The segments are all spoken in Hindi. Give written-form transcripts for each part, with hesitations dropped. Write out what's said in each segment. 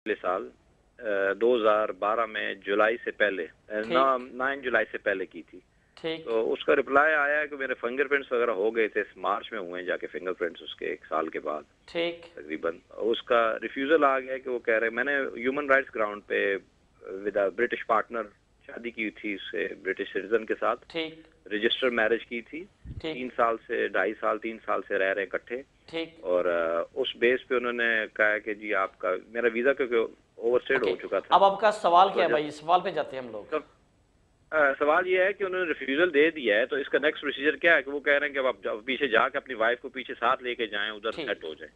पिछले साल 2012 में जुलाई से पहले 9 जुलाई से पहले की थी। तो उसका रिप्लाई आया है कि मेरे फिंगरप्रिंट्स वगैरह हो गए थे, मार्च में हुए जाके फिंगरप्रिंट्स उसके 1 साल के बाद तकरीबन। उसका रिफ्यूजल आ गया कि वो कह रहे मैंने ह्यूमन राइट्स ग्राउंड पे विद अ ब्रिटिश पार्टनर शादी की थी उससे, ब्रिटिश सिटीजन के साथ रजिस्टर मैरिज की थी, 3 साल से 3 साल से रह रहे इकट्ठे। और उस बेस पे उन्होंने कहा कि जी आपका मेरा वीजा क्योंकि ओवरस्टेड हो चुका था। अब आपका सवाल क्या है भाई, सवाल पे जाते हैं हम लोग। सवाल ये है कि उन्होंने रिफ्यूजल दे दिया है, तो इसका नेक्स्ट प्रोसीजर क्या है कि वो कह रहे हैं कि अब आप पीछे जाके अपनी वाइफ को पीछे साथ लेके जाएं, उधर सेट हो जाए।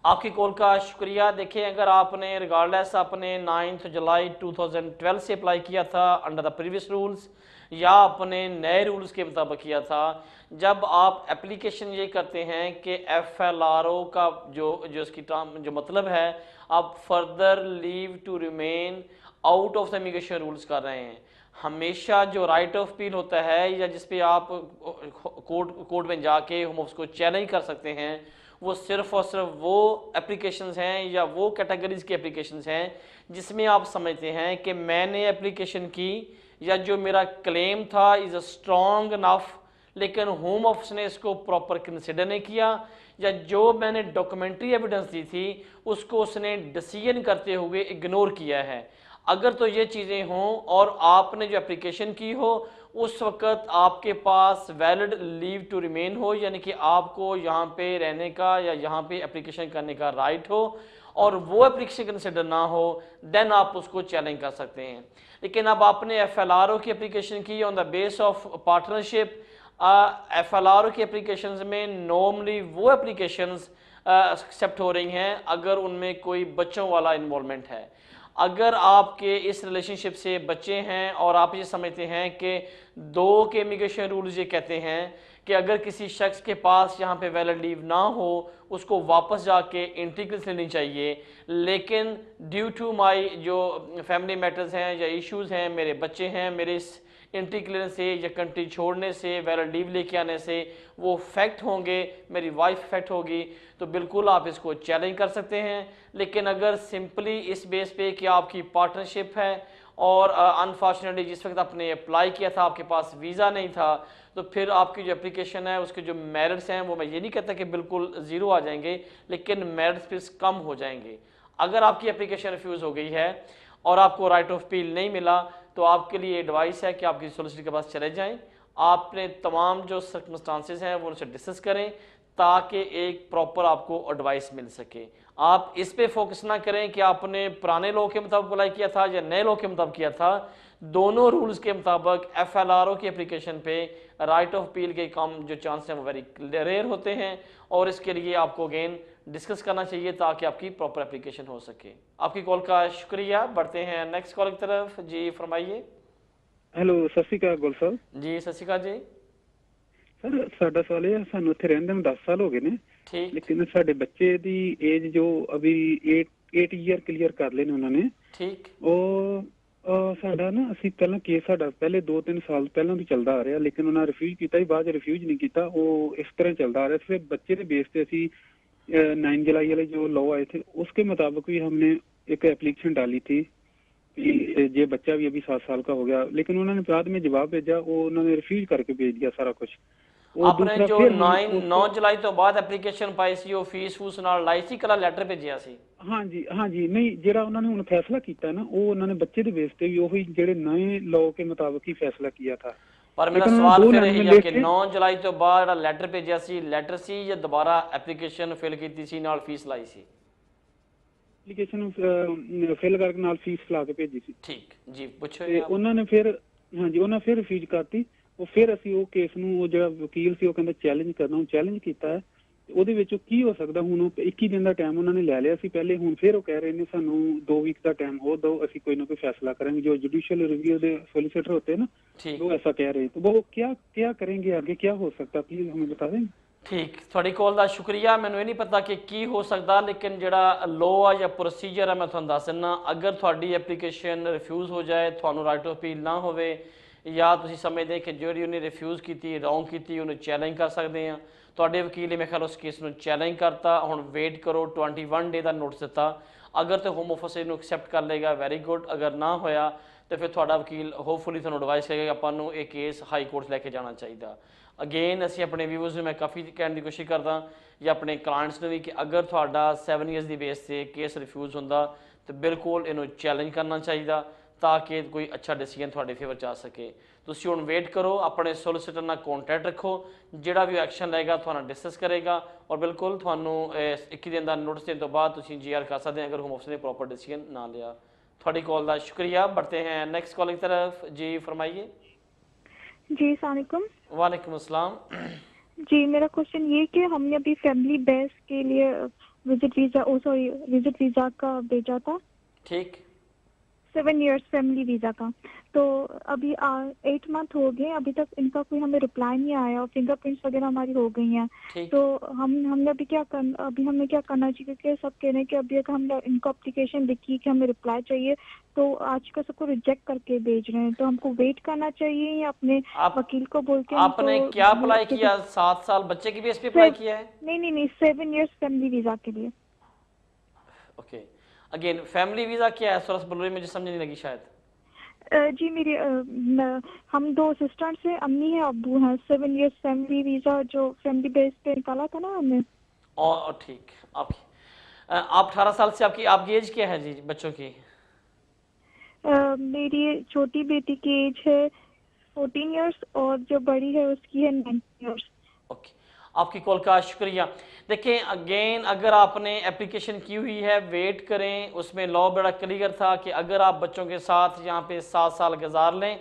आपकी कॉल का शुक्रिया। देखिए अगर आपने रिगार्डलेस आपने 9 जुलाई 2012 से अप्लाई किया था अंडर द प्रीवियस रूल्स या अपने नए रूल्स के मुताबिक किया था, जब आप एप्लीकेशन ये करते हैं कि FLRO का जो इसकी टर्म जो मतलब है आप further leave to remain out of the immigration rules कर रहे हैं, हमेशा जो राइट ऑफ अपील होता है या जिस पे आप कोर्ट में जाके होम ऑफिस को चैलेंज कर सकते हैं, वो सिर्फ और सिर्फ वो एप्लीकेशंस हैं या वो कैटेगरीज की एप्लीकेशंस हैं जिसमें आप समझते हैं कि मैंने एप्लीकेशन की या जो मेरा क्लेम था इज़ अ स्ट्रॉन्ग इनफ, लेकिन होम ऑफिस ने इसको प्रॉपर कंसिडर नहीं किया, या जो मैंने डॉक्यूमेंट्री एविडेंस दी थी उसको उसने डिसीजन करते हुए इग्नोर किया है। अगर तो ये चीज़ें हों और आपने जो एप्लीकेशन की हो उस वक्त आपके पास वैलिड लीव टू रिमेन हो, यानी कि आपको यहाँ पे रहने का या यहाँ पे एप्लीकेशन करने का राइट हो, और वो एप्लीकेशन कंसिडर ना हो, देन आप उसको चैलेंज कर सकते हैं। लेकिन अब आपने FLRO की एप्लीकेशन की on the base of partnership. FLRO की एप्लीकेशंस में नॉर्मली वो एप्लीकेशंस एक्सेप्ट हो रही हैं अगर उनमें कोई बच्चों वाला इन्वॉल्वमेंट है। अगर आपके इस रिलेशनशिप से बच्चे हैं और आप ये समझते हैं कि 2 के इमिग्रेशन रूल्स ये कहते हैं कि अगर किसी शख्स के पास यहाँ पे वैलिड लीव ना हो उसको वापस जाके एंट्री क्लियरेंस लेनी चाहिए, लेकिन ड्यू टू माई जो फैमिली मैटर्स हैं या इश्यूज़ हैं, मेरे बच्चे हैं, मेरे इस एंट्री क्लियरेंस से या कंट्री छोड़ने से वैलिड लीव लेके आने से वो फैक्ट होंगे, मेरी वाइफ फैक्ट होगी, तो बिल्कुल आप इसको चैलेंज कर सकते हैं। लेकिन अगर सिंपली इस बेस पे कि आपकी पार्टनरशिप है और अनफॉर्चुनेटली जिस वक्त आपने अप्लाई किया था आपके पास वीज़ा नहीं था, तो फिर आपकी जो एप्लीकेशन है उसके जो मेरिट्स हैं वो मैं ये नहीं कहता कि बिल्कुल ज़ीरो आ जाएंगे, लेकिन मेरिट्स फिर कम हो जाएंगे। अगर आपकी एप्लीकेशन रिफ्यूज़ हो गई है और आपको राइट ऑफ अपील नहीं मिला तो आपके लिए एडवाइस है कि आप किसी सॉलिसिटर के पास चले जाएं, आपने तमाम जो सर्कमस्टांसेस हैं वो उनसे डिस्कस करें ताकि एक प्रॉपर आपको एडवाइस मिल सके। आप इस पे फोकस ना करें कि आपने पुराने लॉ के मुताबिक अप्लाई किया था या नए लॉ के मुताबिक किया था। दोनों रूल्स के मुताबिक FLRO की एप्लीकेशन पे राइट ऑफ अपील के कम जो चांस हैं वो वेरी रेयर होते हैं, और इसके लिए आपको अगेन डिस्कस करना चाहिए ताकि आपकी प्रॉपर एप्लीकेशन हो सके। आपकी कॉल का शुक्रिया। बढ़ते हैं नेक्स्ट कॉल की तरफ। जी फरमाइए। हेलो सत श्री अकाल गोल साहब। जी सत श्री अकाल जी। सर साडा सवाल है, सानू इत्थे रहंदे ਨੂੰ 10 साल हो गए ने, लेकिन साडे बच्चे दी एज जो अभी 8 ईयर क्लियर कर लेने उन्होंने, ठीक साडा ना ਅਸੀਂ ਪਹਿਲਾਂ ਕੇਸ ਸਾਡਾ ਪਹਿਲੇ 2-3 ਸਾਲ ਪਹਿਲਾਂ ਤੋਂ ਚੱਲਦਾ ਆ ਰਿਹਾ, लेकिन ਉਹਨਾਂ ਰਿਫਿਊਜ਼ ਕੀਤਾ ਹੀ ਬਾਅਦ ਰਿਫਿਊਜ਼ ਨਹੀਂ ਕੀਤਾ, ਉਹ ਇਸ ਤਰ੍ਹਾਂ ਚੱਲਦਾ आ रहा। फिर बच्चे के बेस पे ਅਸੀਂ 9 जुलाई वाले जो लॉ आए थे उसके मुताबिक भी हमने एक एप्लीकेशन डाली थी ये बच्चा भी अभी 7 साल का हो गया, लेकिन उन्होंने बाद में जवाब भेजा, वो उन्होंने रिफ्यूज करके भेज दिया सारा कुछ। आपने जो 9 जुलाई तो बाद एप्लीकेशन पाई सी ਉਹ ਫੀਸ ਫੂਸ ਨਾਲ ਲਾਈ ਸੀ, ਕਲਾ ਲੈਟਰ ਭੇਜਿਆ ਸੀ? हाँ जी नहीं, ਜਿਹੜਾ ਉਹਨਾਂ ਨੇ ਹੁਣ फैसला किया ना वो उन्होंने बच्चे के बेस पे भी वही ਜਿਹੜੇ नए लॉ के मुताबिक ही फैसला किया था। पर मेरा सवाल फिर यही है कि 9 जुलाई तो बाद ਲੈਟਰ ਭੇਜਿਆ ਸੀ, ਲੈਟਰ ਸੀ ਜਾਂ ਦੁਬਾਰਾ ਐਪਲੀਕੇਸ਼ਨ ਫਿਲ ਕੀਤੀ ਸੀ ਨਾਲ ਫੀਸ ਲਾਈ ਸੀ? ਐਪਲੀਕੇਸ਼ਨ ਫਿਲ ਕਰਕੇ ਨਾਲ ਫੀਸ ਲਾ ਕੇ ਭੇਜੀ ਸੀ। ਠੀਕ ਜੀ, ਪੁੱਛੋ। ਉਹਨਾਂ ਨੇ ਫਿਰ ਹਾਂਜੀ ਉਹਨਾਂ ਫਿਰ ਰਿਫਿਊਜ਼ ਕਰਤੀ। ਉਹ ਫਿਰ ਅਸੀਂ ਉਹ ਕੇਸ ਨੂੰ ਉਹ ਜਿਹੜਾ ਵਕੀਲ ਸੀ ਉਹ ਕਹਿੰਦਾ ਚੈਲੰਜ ਕਰਨਾ, ਉਹ ਚੈਲੰਜ ਕੀਤਾ ਹੈ। ਉਹਦੇ ਵਿੱਚ ਕੀ ਹੋ ਸਕਦਾ, ਹੁਣ ਉਹ 21 ਦਿਨ ਦਾ ਟਾਈਮ ਉਹਨਾਂ ਨੇ ਲੈ ਲਿਆ ਸੀ ਪਹਿਲੇ, ਹੁਣ ਫਿਰ ਉਹ ਕਹਿ ਰਹੇ ਨੇ ਸਾਨੂੰ 2 ਵੀਕ ਦਾ टाइम हो दो, ਅਸੀਂ कोई ना कोई फैसला करेंगे। जो जुडिशियल रिव्यू के सोलिसिटर होते हैं ना वो ऐसा कह रहे हैं, तो वो क्या करेंगे आगे, क्या हो सकता है, प्लीज हमें बता दें। ठीक, थोड़ी कॉल का शुक्रिया। मैंने ये नहीं पता कि की हो सकता, लेकिन जड़ा लॉ है या प्रोसीजर है मैं तुहानू दस दिना। अगर थोड़ी एप्लीकेशन रिफ्यूज़ हो जाए, थानू राइट ऑफ अपील ना होवे या तुसीं समझदे कि जिहड़ी उन्हें रिफ्यूज़ की रॉन्ग की उन्हें चैलेंज कर सकते हैं, तुहाडे वकील ने मेरे ख्याल उस केस में चैलेंज करता। हुण वेट करो, 21 डे का नोटिस दिता। अगर तो होम ऑफिस इन्हों एक्सैप्ट कर लेगा वैरी गुड, अगर ना होया तो फिर थोड़ा वकील होपफुली थोड़ा एडवाइस करेगा कि अपन एक केस हाई कोर्ट लैके जाना चाहिए। अगेन असी अपने व्यूअर्स में मैं काफ़ी कहने की कोशिश करता या अपने क्लाइंट्स ने भी कि अगर थोड़ा 7 ईयर्स की बेस से केस रिफ्यूज़ होंदा तो बिल्कुल इन्हों चैलेंज करना चाहिए ताकि कोई अच्छा डिसीजन थोड़े फेवर च आ सके। तुसी हुण वेट करो, अपने सोलिसिटर नाल कॉन्टैक्ट रखो, जिहड़ा भी एक्शन लेगा तुहानू डिस्कस करेगा और बिल्कुल तुहानू 21 दिन का नोटिस देने तो बाद तुसी GR कर सकते हैं अगर होम ऑफिस ने प्रॉपर डिसीजन ना लिया। थोड़ी कॉल का शुक्रिया। बढ़ते हैं नेक्स्ट कॉल की तरफ। जी फरमाइए। जी अस्सलाम वालेकुम। वालेकुम अस्सलाम। जी मेरा क्वेश्चन ये कि हमने अभी फैमिली बेस के लिए विजिट वीज़ा का भेजा था। ठीक। 7 इयर्स फैमिली वीज़ा का, तो अभी 8 मंथ हो गए, अभी तक इनका कोई हमें रिप्लाई नहीं आया और फिंगरप्रिंट्स वगैरह हमारी हो गई हैं। तो हमने अभी हमें क्या करना चाहिए, क्योंकि सब कह रहे हैं कि अभी अगर हमने इनको एप्लीकेशन लिखी कि हमें रिप्लाई चाहिए तो आजकल सबको रिजेक्ट करके भेज रहे हैं, तो हमको वेट करना चाहिए या अपने वकील को बोल के आपने क्या अप्लाई किया? 7 साल बच्चे की बेस पे अप्लाई किया है? नहीं 7 इयर्स फैमिली वीज़ा के लिए। ओके अगेन फैमिली वीज़ा क्या है? थोड़ा सा बोल रही, मुझे समझ नहीं लगी शायद। जी मेरी हम 2 सिस्टर्स हैं, अम्मी है अब्बू हैं। 7 इयर्स फैमिली वीज़ा जो फैमिली बेस पे निकाला था ना हमने। और ठीक आपकी आप 18 साल से आपकी एज क्या है जी बच्चों की? मेरी छोटी बेटी की एज है 14 इयर्स और जो बड़ी है उसकी है 9 इयर्स। ओके आपकी कॉल का शुक्रिया। देखें अगेन अगर आपने एप्लीकेशन की हुई है वेट करें, उसमें लॉ बड़ा क्लियर था कि अगर आप बच्चों के साथ यहाँ पे 7 साल गुजार लें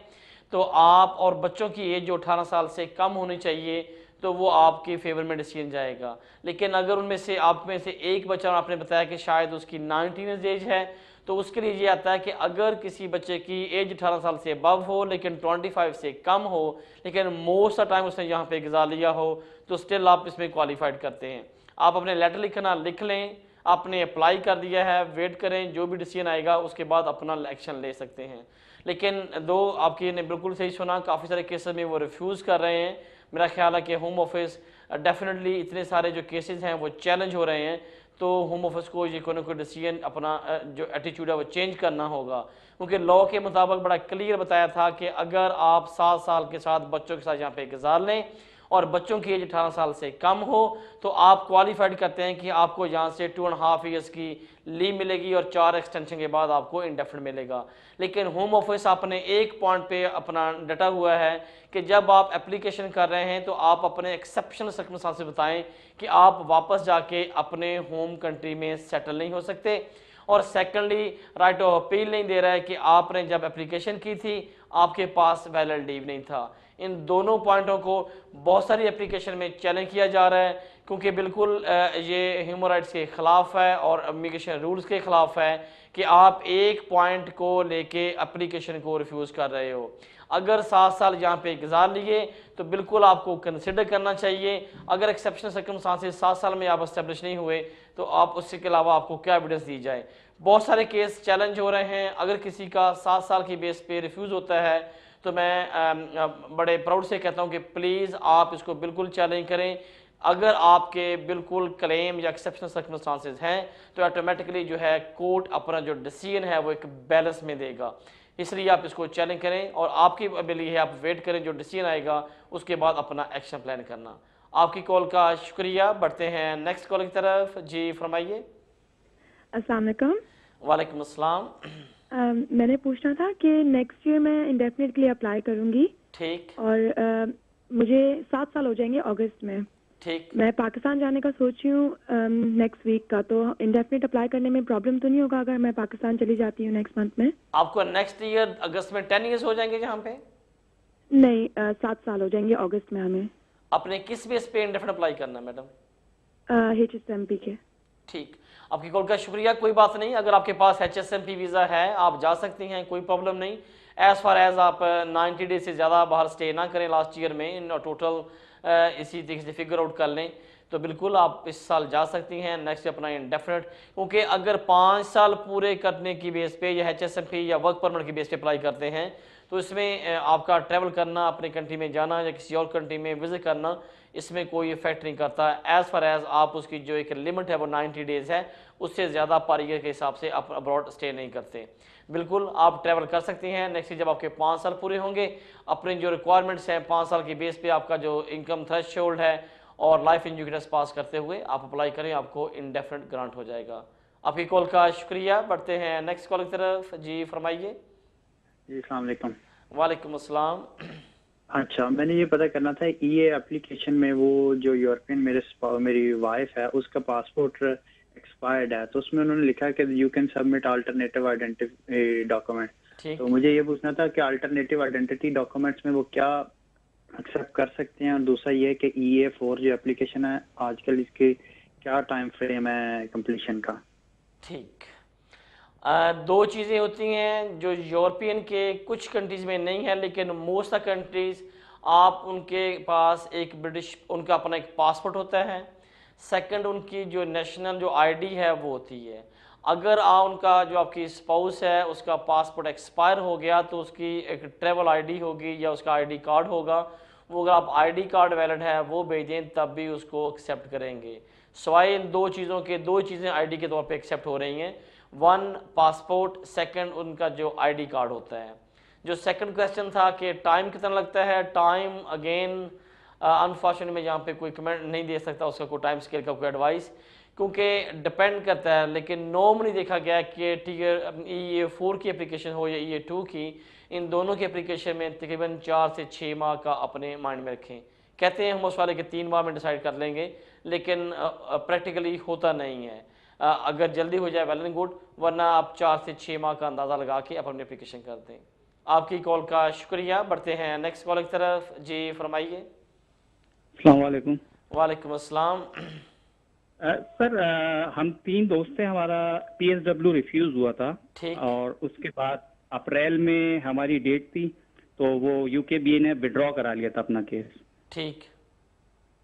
तो आप और बच्चों की एज जो 18 साल से कम होनी चाहिए तो वो आपके फेवर में डिसीजन जाएगा। लेकिन अगर उनमें से आप में से एक बच्चा आपने बताया कि शायद उसकी 19 एज है तो उसके लिए ये आता है कि अगर किसी बच्चे की एज 18 साल से अबव हो लेकिन 25 से कम हो लेकिन मोस्ट ऑफ टाइम उसने यहाँ पे गुजार लिया हो तो स्टिल आप इसमें क्वालिफाइड करते हैं। आप अपने लेटर लिखना लिख लें, आपने अप्लाई कर दिया है, वेट करें जो भी डिसीजन आएगा उसके बाद अपना एक्शन ले सकते हैं। लेकिन दो आपकी ने बिल्कुल सही सुना, काफ़ी सारे केसेस में वो रिफ्यूज़ कर रहे हैं। मेरा ख्याल है कि होम ऑफिस डेफिनेटली इतने सारे जो केसेस हैं वो चैलेंज हो रहे हैं तो होम ऑफिस को ये कोई ना कोई डिसीजन अपना जो एटीट्यूड है वो चेंज करना होगा, क्योंकि लॉ के मुताबिक बड़ा क्लियर बताया था कि अगर आप 7 साल के साथ बच्चों के साथ यहाँ पे गुजार लें और बच्चों की एज 18 साल से कम हो तो आप क्वालिफाइड करते हैं कि आपको यहाँ से 2.5 ईयर्स की लीव मिलेगी और 4 एक्सटेंशन के बाद आपको इंडेफिनिट मिलेगा। लेकिन होम ऑफिस अपने एक पॉइंट पे अपना डटा हुआ है कि जब आप एप्लीकेशन कर रहे हैं तो आप अपने एक्सेप्शनल सर्कमस्टांसेस बताएं कि आप वापस जाके अपने होम कंट्री में सेटल नहीं हो सकते, और सेकेंडली राइट ऑफ अपील नहीं दे रहा है कि आपने जब एप्लीकेशन की थी आपके पास वैलिड लीव नहीं था। इन दोनों पॉइंटों को बहुत सारी एप्लीकेशन में चैलेंज किया जा रहा है क्योंकि बिल्कुल ये ह्यूमन राइट्स के ख़िलाफ़ है और इमिग्रेशन रूल्स के ख़िलाफ़ है कि आप एक पॉइंट को लेके एप्लीकेशन को रिफ्यूज़ कर रहे हो। अगर 7 साल यहाँ पे गुजार लिए तो बिल्कुल आपको कंसिडर करना चाहिए। अगर एक्सेप्शनल सर्कमस्टांसेस 7 साल में आप इस्टेब्लिश नहीं हुए तो आप उसके अलावा आपको क्या एविडेंस दी जाए। बहुत सारे केस चैलेंज हो रहे हैं। अगर किसी का 7 साल की बेस पे रिफ्यूज़ होता है तो मैं बड़े प्राउड से कहता हूँ कि प्लीज़ आप इसको बिल्कुल चैलेंज करें। अगर आपके बिल्कुल क्लेम या एक्सेप्शनल सर्कमस्टांसेस हैं तो ऑटोमेटिकली जो है कोर्ट अपना जो डिसीजन है वो एक बैलेंस में देगा, इसलिए आप इसको चैलेंज करें और आपकी एबिलिटी है आप वेट करें जो डिसीजन आएगा उसके बाद अपना एक्शन प्लान करना। आपकी कॉल का शुक्रिया। बढ़ते हैं नेक्स्ट कॉल की तरफ। जी फरमाइए। अस्सलाम वालेकुम। वालेकुम अस्सलाम। मैंने पूछना था कि नेक्स्ट ईयर मैं इंडेफिनिट के लिए अप्लाई करूंगी। ठीक। और मुझे 7 साल हो जाएंगे अगस्त में। ठीक। मैं पाकिस्तान जाने का सोच रही हूँ नेक्स्ट वीक का, तो इंडेफिनिट अप्लाई करने में प्रॉब्लम तो नहीं होगा अगर मैं पाकिस्तान चली जाती हूँ नेक्स्ट मंथ में? आपको नेक्स्ट ईयर अगस्त में 10 ईयर्स हो जाएंगे जहाँ पे? नहीं 7 साल हो जाएंगे अगस्त में हमें। आपने किस बेस पे इंडेफिनिट अप्लाई करना है मैडम? HSMP के। ठीक, आपकी कॉल का शुक्रिया। कोई बात नहीं, अगर आपके पास HSMP वीज़ा है आप जा सकती हैं, कोई प्रॉब्लम नहीं। एज़ फार एज़ आप 90 डेज से ज़्यादा बाहर स्टे ना करें लास्ट ईयर में, इन टोटल इसी तरीके से फिगर आउट कर लें तो बिल्कुल आप इस साल जा सकती हैं नेक्स्ट अपना इंडेफिनिट। क्योंकि अगर 5 साल पूरे करने की बेस पे या HSMP या वर्क परमिट की बेस पे अप्लाई करते हैं तो इसमें आपका ट्रैवल करना, अपने कंट्री में जाना या किसी और कंट्री में विजिट करना, इसमें कोई इफेक्ट नहीं करता। एज़ फार एज़ आप उसकी जो एक लिमिट है वो 90 डेज़ है, उससे ज़्यादा पर ईयर के हिसाब से आप अब्रॉड स्टे नहीं करते। बिल्कुल आप ट्रैवल कर सकती हैं। नेक्स्ट जब आपके 5 साल पूरे होंगे, अपने जो रिक्वायरमेंट्स हैं 5 साल की बेस पे आपका जो इनकम थ्रेशोल्ड है और लाइफ इंश्योरेंस टेस्ट पास करते हुए आप अप्लाई करें, आपको इंडेफिनिट ग्रांट हो जाएगा। आपकी कॉल का शुक्रिया। बढ़ते हैं नेक्स्ट कॉल की तरफ। जी फरमाइए। जी अस्सलाम वालेकुम। वालेकुम अस्सलाम। अच्छा, मैंने ये पता करना था ईए एप्लीकेशन में वो जो यूरोपियन मेरी वाइफ है उसका पासपोर्ट एक्सपायर्ड है, तो उसमें उन्होंने लिखा है कि you can submit alternative identity document. तो मुझे ये पूछना था कि अल्टरनेटिव आइडेंटिटी डॉक्यूमेंट्स में वो क्या एक्सेप्ट कर सकते हैं, और दूसरा ये है कि EA4 जो एप्लीकेशन है आजकल इसके क्या टाइम फ्रेम है कंप्लीशन का। ठीक, दो चीज़ें होती हैं जो यूरोपियन के कुछ कंट्रीज़ में नहीं है, लेकिन मोस्ट ऑफ कंट्रीज़ आप उनके पास एक ब्रिटिश उनका अपना एक पासपोर्ट होता है। सेकंड, उनकी जो नेशनल जो आईडी है वो होती है। अगर उनका जो आपकी स्पाउस है उसका पासपोर्ट एक्सपायर हो गया तो उसकी एक ट्रैवल आईडी होगी या उसका आईडी कार्ड होगा, वो अगर आप आईडी कार्ड वैलिड है वो भेज दें तब भी उसको एक्सेप्ट करेंगे। सवाए इन दो चीज़ों के, दो चीज़ें आईडी के तौर पे एक्सेप्ट हो रही हैं, वन पासपोर्ट, सेकंड उनका जो आईडी कार्ड होता है। जो सेकंड क्वेश्चन था कि टाइम कितना लगता है, टाइम अगेन अनफॉर्चुनेटली मैं यहाँ पे कोई कमेंट नहीं दे सकता उसका कोई टाइम स्केल का कोई एडवाइस, क्योंकि डिपेंड करता है। लेकिन नॉर्मली देखा गया है कि टीयर EA4 की एप्लीकेशन हो या EA2 की, इन दोनों की एप्लीकेशन में तकरीबन 4 से 6 माह का अपने माइंड में रखें। कहते हैं हम उस वाले के 3 माह में डिसाइड कर लेंगे, लेकिन प्रैक्टिकली होता नहीं है। अगर जल्दी हो जाए वेल एंड गुड, वरना आप 4 से 6 माह का अंदाज़ा लगा के अपनी एप्लीकेशन कर दें। आपकी कॉल का शुक्रिया। बढ़ते हैं नेक्स्ट कॉल की तरफ। जी फरमाइए। अस्सलाम वालेकुम। वालेकुम अस्सलाम। सर हम 3 दोस्त थे, हमारा PSW रिफ्यूज हुआ था। ठीक। और उसके बाद अप्रैल में हमारी डेट थी, तो वो UKBA ने विड्रॉ करा लिया था अपना केस। ठीक।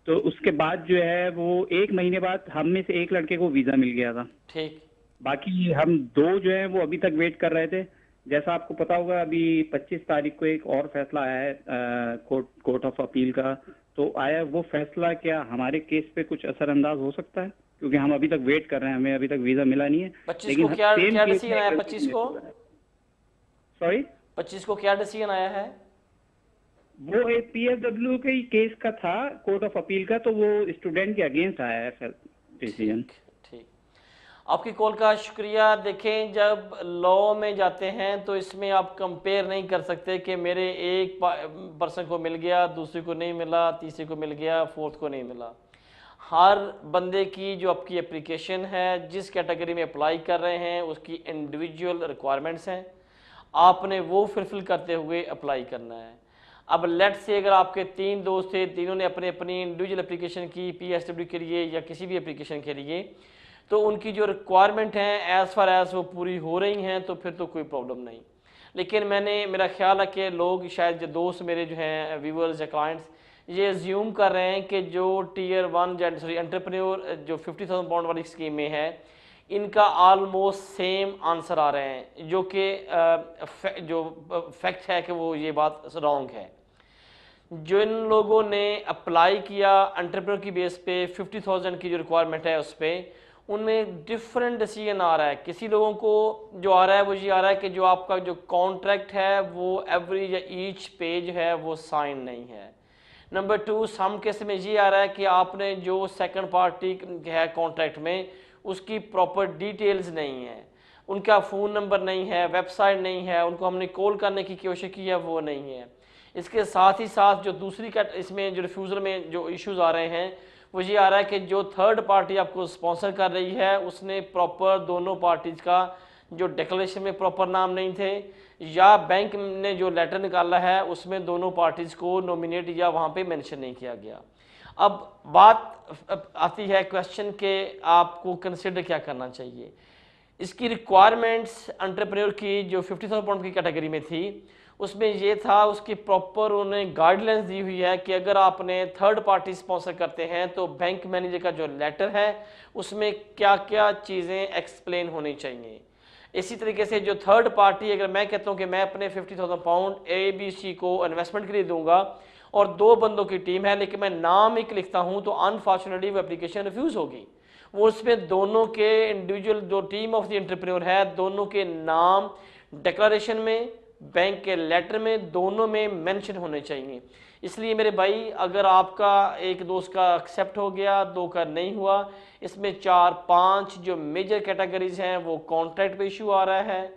तो उसके बाद जो है वो 1 महीने बाद हम में से एक लड़के को वीजा मिल गया था। ठीक। बाकी हम 2 जो है वो अभी तक वेट कर रहे थे। जैसा आपको पता होगा अभी 25 तारीख को एक और फैसला आया है कोर्ट ऑफ अपील का, तो आया वो फैसला क्या हमारे केस पे कुछ असरअंदाज हो सकता है? क्योंकि हम अभी तक वेट कर रहे हैं, हमें अभी तक वीजा मिला नहीं है। 25 को क्या डिसीजन आया? 25 को सॉरी 25 को क्या डिसीजन आया है? वो एक PSW के ही केस का था, कोर्ट ऑफ अपील का, तो वो स्टूडेंट के अगेंस्ट आया है डिसीजन। ठीक, आपकी कॉल का शुक्रिया। देखें, जब लॉ में जाते हैं तो इसमें आप कंपेयर नहीं कर सकते कि मेरे एक पर्सन को मिल गया, दूसरे को नहीं मिला, तीसरे को मिल गया, फोर्थ को नहीं मिला। हर बंदे की जो आपकी एप्लीकेशन है, जिस कैटेगरी में अप्लाई कर रहे हैं, उसकी इंडिविजुअल रिक्वायरमेंट्स हैं, आपने वो फुलफिल करते हुए अप्लाई करना है। अब लेट से अगर आपके 3 दोस्त थे, तीनों ने अपनी इंडिविजुअल एप्लीकेशन की PSW के लिए या किसी भी एप्लीकेशन के लिए, तो उनकी जो रिक्वायरमेंट हैं एज़ फार एज़ वो पूरी हो रही हैं तो फिर तो कोई प्रॉब्लम नहीं। लेकिन मेरा ख्याल है कि लोग शायद जो दोस्त मेरे जो हैं व्यूअर्स या क्लाइंट्स ये अज्यूम कर रहे हैं कि जो टियर 1 एंटरप्रेन्योर जो 50,000 पाउंड वाली स्कीम में है, इनका ऑलमोस्ट सेम आंसर आ रहे हैं, जो कि जो फैक्ट है कि वो ये बात रॉन्ग है। जिन लोगों ने अप्लाई किया एंटरप्रेन्योर की बेस पे 50,000 की जो रिक्वायरमेंट है उस पर, उनमें डिफरेंट डिसीजन आ रहा है। किसी लोगों को जो आ रहा है वो ये आ रहा है कि जो आपका जो कॉन्ट्रैक्ट है वो एवरी या ईच पेज है वो साइन नहीं है। नंबर 2, सम केस में ये आ रहा है कि आपने जो सेकंड पार्टी है कॉन्ट्रैक्ट में उसकी प्रॉपर डिटेल्स नहीं है, उनका फ़ोन नंबर नहीं है, वेबसाइट नहीं है, उनको हमने कॉल करने की कोशिश की है वो नहीं है। इसके साथ ही साथ जो दूसरी इसमें जो रिफ्यूज़ल में जो इश्यूज़ आ रहे हैं वो ये आ रहा है कि जो थर्ड पार्टी आपको स्पॉन्सर कर रही है उसने प्रॉपर दोनों पार्टीज़ का जो डिक्लेरेशन में प्रॉपर नाम नहीं थे, या बैंक ने जो लेटर निकाला है उसमें दोनों पार्टीज़ को नॉमिनेट या वहाँ पे मेंशन नहीं किया गया। अब बात आती है क्वेश्चन के आपको कंसिडर क्या करना चाहिए। इसकी रिक्वायरमेंट्स एंटरप्रेन्योर की जो 50,000 पाउंड की कैटेगरी में थी उसमें ये था, उसकी प्रॉपर उन्होंने गाइडलाइंस दी हुई है कि अगर आपने थर्ड पार्टी स्पॉन्सर करते हैं तो बैंक मैनेजर का जो लेटर है उसमें क्या क्या चीज़ें एक्सप्लेन होनी चाहिए। इसी तरीके से जो थर्ड पार्टी, अगर मैं कहता हूँ कि मैं अपने 50,000 पाउंड ABC को इन्वेस्टमेंट के लिए दूंगा और 2 बंदों की टीम है लेकिन मैं नाम एक लिखता हूँ, तो अनफॉर्चुनेटली वो एप्लीकेशन रिफ्यूज़ होगी। वो उसमें दोनों के इंडिविजुअल जो टीम ऑफ द एंटरप्रेन्योर है दोनों के नाम डिक्लेरेशन में, बैंक के लेटर में, दोनों में मेंशन होने चाहिए। इसलिए मेरे भाई अगर आपका एक दोस्त का एक्सेप्ट हो गया, दो का नहीं हुआ, इसमें 4-5 जो मेजर कैटेगरीज हैं वो कॉन्ट्रैक्ट पे इशू आ रहा है,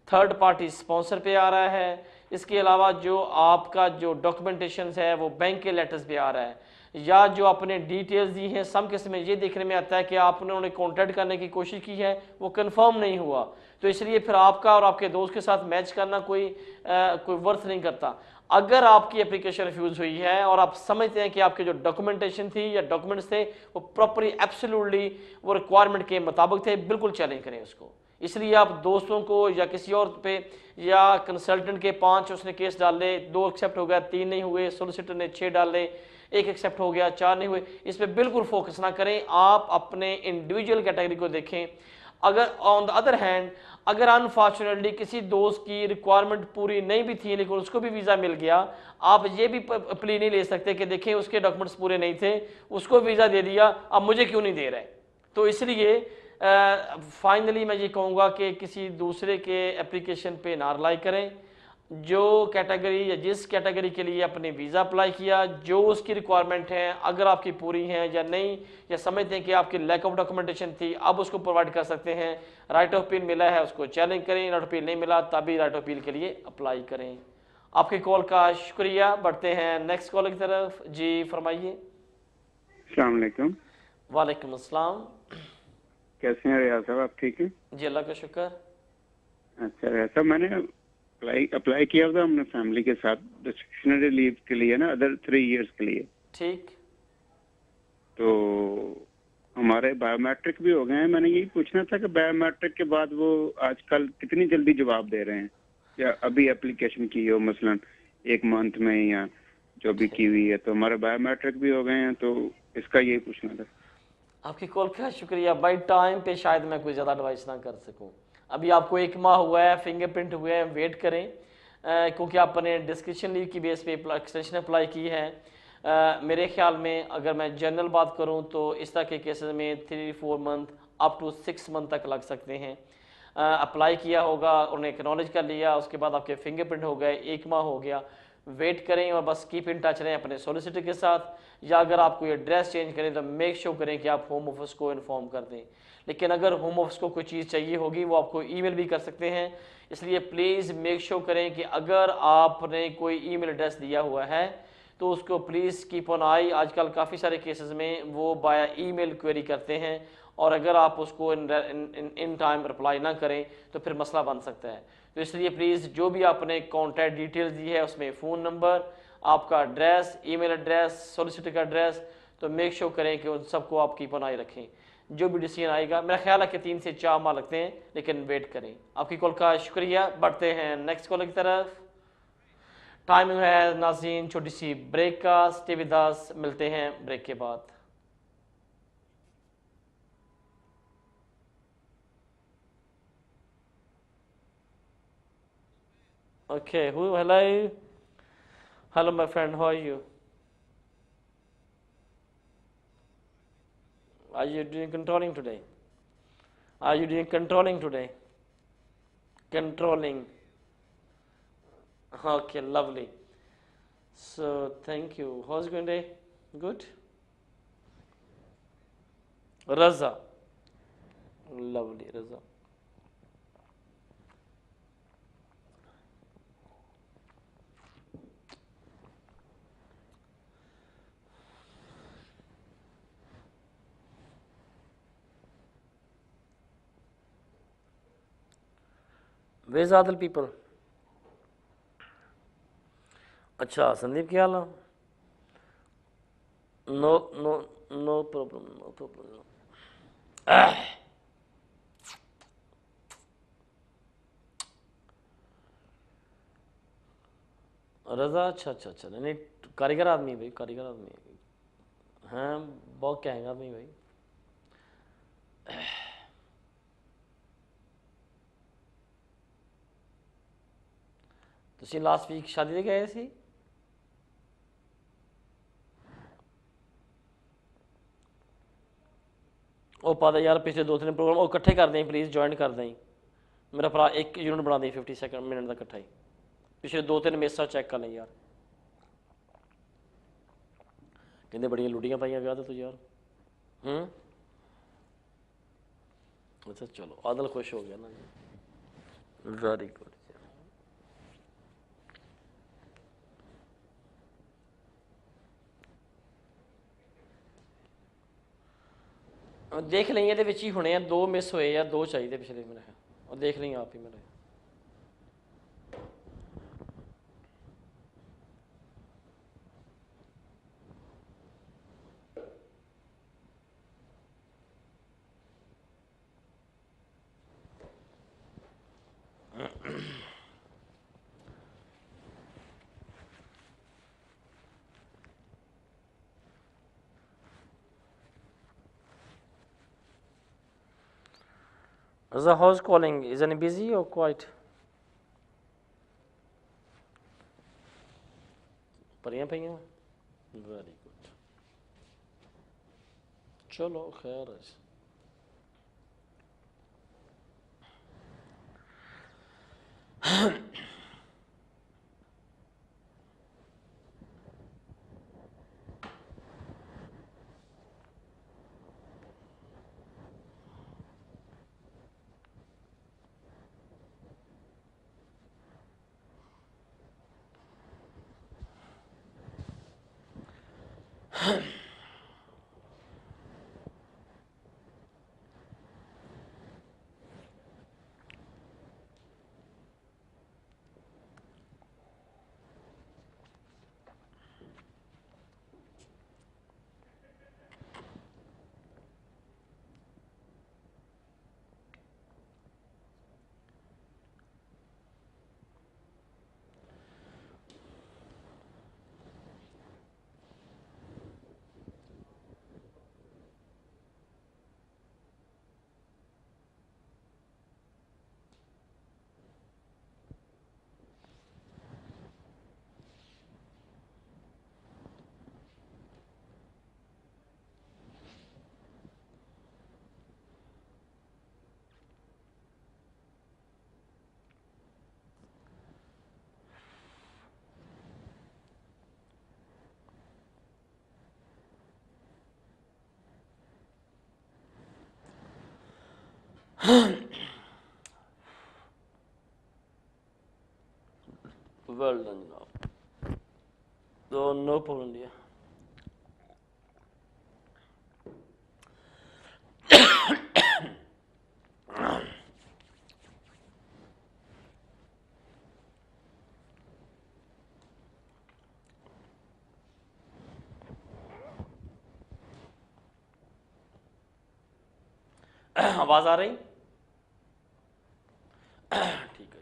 थर्ड पार्टी स्पॉन्सर पे आ रहा है, इसके अलावा जो आपका जो डॉक्यूमेंटेशन है वो बैंक के लेटर्स पे आ रहा है, या जो आपने डिटेल्स दी हैं सम किस्म में ये देखने में आता है कि आपने उन्हें कॉन्टैक्ट करने की कोशिश की है वो कंफर्म नहीं हुआ, तो इसलिए फिर आपका और आपके दोस्त के साथ मैच करना कोई वर्थ नहीं करता। अगर आपकी एप्लीकेशन रिफ्यूज हुई है और आप समझते हैं कि आपके जो डॉक्यूमेंटेशन थी या डॉक्यूमेंट्स थे वो प्रॉपरली एब्सोल्युटली वो रिक्वायरमेंट के मुताबिक थे, बिल्कुल चैलेंज करें उसको। इसलिए आप दोस्तों को या किसी और पे या कंसल्टेंट के 5 उसने केस डाले, 2 एक्सेप्ट हो गया, 3 नहीं हुए, सोलिसिटर ने 6 डाले, 1 एक्सेप्ट हो गया, 4 नहीं हुए, इस पर बिल्कुल फोकस ना करें। आप अपने इंडिविजुअल कैटेगरी को देखें। अगर ऑन द अदर हैंड अगर अनफॉर्चुनेटली किसी दोस्त की रिक्वायरमेंट पूरी नहीं भी थी लेकिन उसको भी वीज़ा मिल गया, आप ये भी प्ली नहीं ले सकते कि देखें उसके डॉक्यूमेंट्स पूरे नहीं थे, उसको वीज़ा दे दिया, अब मुझे क्यों नहीं दे रहे। तो इसलिए फाइनली मैं ये कहूँगा कि किसी दूसरे के एप्लीकेशन पे ना रिलाई करें। जो कैटेगरी या जिस कैटेगरी के लिए अपने वीज़ा अप्लाई किया, जो उसकी रिक्वायरमेंट है, अगर आपकी पूरी हैं या नहीं, या समझते हैं कि आपकी लैक ऑफ डॉक्यूमेंटेशन थी, अब उसको प्रोवाइड कर सकते हैं। राइट ऑफ अपील मिला है उसको चैलेंज करें, राइट ऑफ अपील नहीं मिला तभी राइट ऑफ अपील के लिए अप्लाई करें। आपकी कॉल का शुक्रिया। बढ़ते हैं नेक्स्ट कॉल की तरफ। जी फरमाइए। अस्सलाम वालेकुम। वालेकुम अस्सलाम। कैसे हैं रियाज साहब, आप ठीक हैं? जी अल्लाह का शुक्र। अच्छा रियाज साहब, मैंने अप्लाई किया था हमने फैमिली के साथ डिस्क्रिप्शनरी लीव के लिए ना, अदर 3 इयर्स के लिए। ठीक। तो हमारे बायोमेट्रिक भी हो गए हैं। मैंने यही पूछना था कि बायोमेट्रिक के बाद वो आजकल कितनी जल्दी जवाब दे रहे हैं, या अभी एप्लीकेशन की हो मसलन 1 मंथ में या जो भी की हुई है, तो हमारे बायोमेट्रिक भी हो गए हैं, तो इसका यही पूछना था। आपकी कॉल का शुक्रिया। बाई टाइम पे शायद मैं कोई ज़्यादा एडवाइस ना कर सकूं। अभी आपको 1 माह हुआ है, फिंगरप्रिंट हुए हैं, वेट करें, क्योंकि आपने डिस्क्रिप्शन लीव की बेस पे एक्सटेंशन अप्लाई की है। मेरे ख्याल में अगर मैं जनरल बात करूं तो इस तरह के केसेस में 3-4 मंथ अप टू 6 मंथ तक लग सकते हैं। अप्लाई किया होगा, उन्हें एक्नॉलेज कर लिया, उसके बाद आपके फिंगरप्रिंट हो गए, 1 माह हो गया, वेट करें और बस कीप इन टच रहें अपने सोलिसिटर के साथ। या अगर आपको ये एड्रेस चेंज करें तो मेक श्योर करें कि आप होम ऑफिस को इन्फॉर्म कर दें। लेकिन अगर होम ऑफिस को कोई चीज़ चाहिए होगी वो आपको ईमेल भी कर सकते हैं, इसलिए प्लीज़ मेक श्योर करें कि अगर आपने कोई ईमेल एड्रेस दिया हुआ है तो उसको प्लीज़ कीप ऑन आई। आजकल काफ़ी सारे केसेस में वो बाया ईमेल क्वेरी करते हैं और अगर आप उसको इन टाइम रिप्लाई ना करें तो फिर मसला बन सकता है। तो इसलिए प्लीज़ जो भी आपने कॉन्टैक्ट डिटेल्स दी है उसमें फ़ोन नंबर, आपका एड्रेस, ईमेल एड्रेस, सोलिसिटर का एड्रेस, तो मेक श्योर करें कि उन सबको आप कीप ऑन आई रखें। जो भी डिसीजन आएगा, मेरा ख्याल है कि 3 से 4 माह लगते हैं, लेकिन वेट करें। आपकी कॉल का शुक्रिया। बढ़ते हैं नेक्स्ट कॉल की तरफ। टाइमिंग है नाज़रीन छोटी सी ब्रेक का। स्टे विद अस, मिलते हैं ब्रेक के बाद। Okay, hello my friend, how are you? Are you doing controlling today? Are you doing controlling today? Controlling. Okay, lovely. So thank you. How's going day? Good? Raza. Lovely, Raza. Where's other people? अच्छा संदीप क्या हाल है? No problem. रजा अच्छा नहीं कारीगर आदमी भाई, कारीगर आदमी हाँ, बहुत कहेंगे आदमी भाई। ਤੁਸੀਂ ਲਾਸਟ ਵੀਕ ਸ਼ਾਦੀ ਤੇ ਗਏ ਸੀ? ਉਹ ਪਾ ਦੇ ਯਾਰ ਪਿਛਲੇ 2-3 ਪ੍ਰੋਗਰਾਮ ਉਹ ਇਕੱਠੇ ਕਰ ਦੇਂ ਪਲੀਜ਼, ਜੁਆਇਨ ਕਰ ਦੇਂ ਮੇਰਾ ਭਰਾ, ਇੱਕ ਯੂਨਿਟ ਬਣਾ ਦੇਂ 50 ਸੈਕਿੰਡ ਮਿੰਟ ਦਾ ਇਕੱਠਾ ਹੀ, ਪਿਛਲੇ 2-3 ਮੇਸਾਂ ਚੈੱਕ ਕਰ ਲੈ ਯਾਰ। ਕਹਿੰਦੇ ਬੜੀਆਂ ਲੁੱਡੀਆਂ ਪਾਈਆਂ ਵਿਆਹ ਤੇ ਤੂੰ ਯਾਰ। ਅੱਛਾ ਚਲੋ ਆਦਲ ਖੁਸ਼ ਹੋ ਗਿਆ ਨਾ, ਵੈਰੀ ਗੁੱਡ। ਦੇਖ ਲਈ ਇਹਦੇ ਵਿੱਚ ਹੀ ਹੋਣੇ ਆ, 2 ਮਿਸ ਹੋਏ ਆ, 2 ਚਾਹੀਦੇ ਪਿਛਲੇ ਮੇਰੇ, ਉਹ ਦੇਖ ਲਈ ਆਪ ਹੀ ਮੇਰੇ। Is the house calling? Is any busy or quiet? परियां पईयां, वेरी गुड। चलो खैर है। Well done जनाब, तो नो प्रॉब्लम दिया। आवाज आ रही? ठीक है।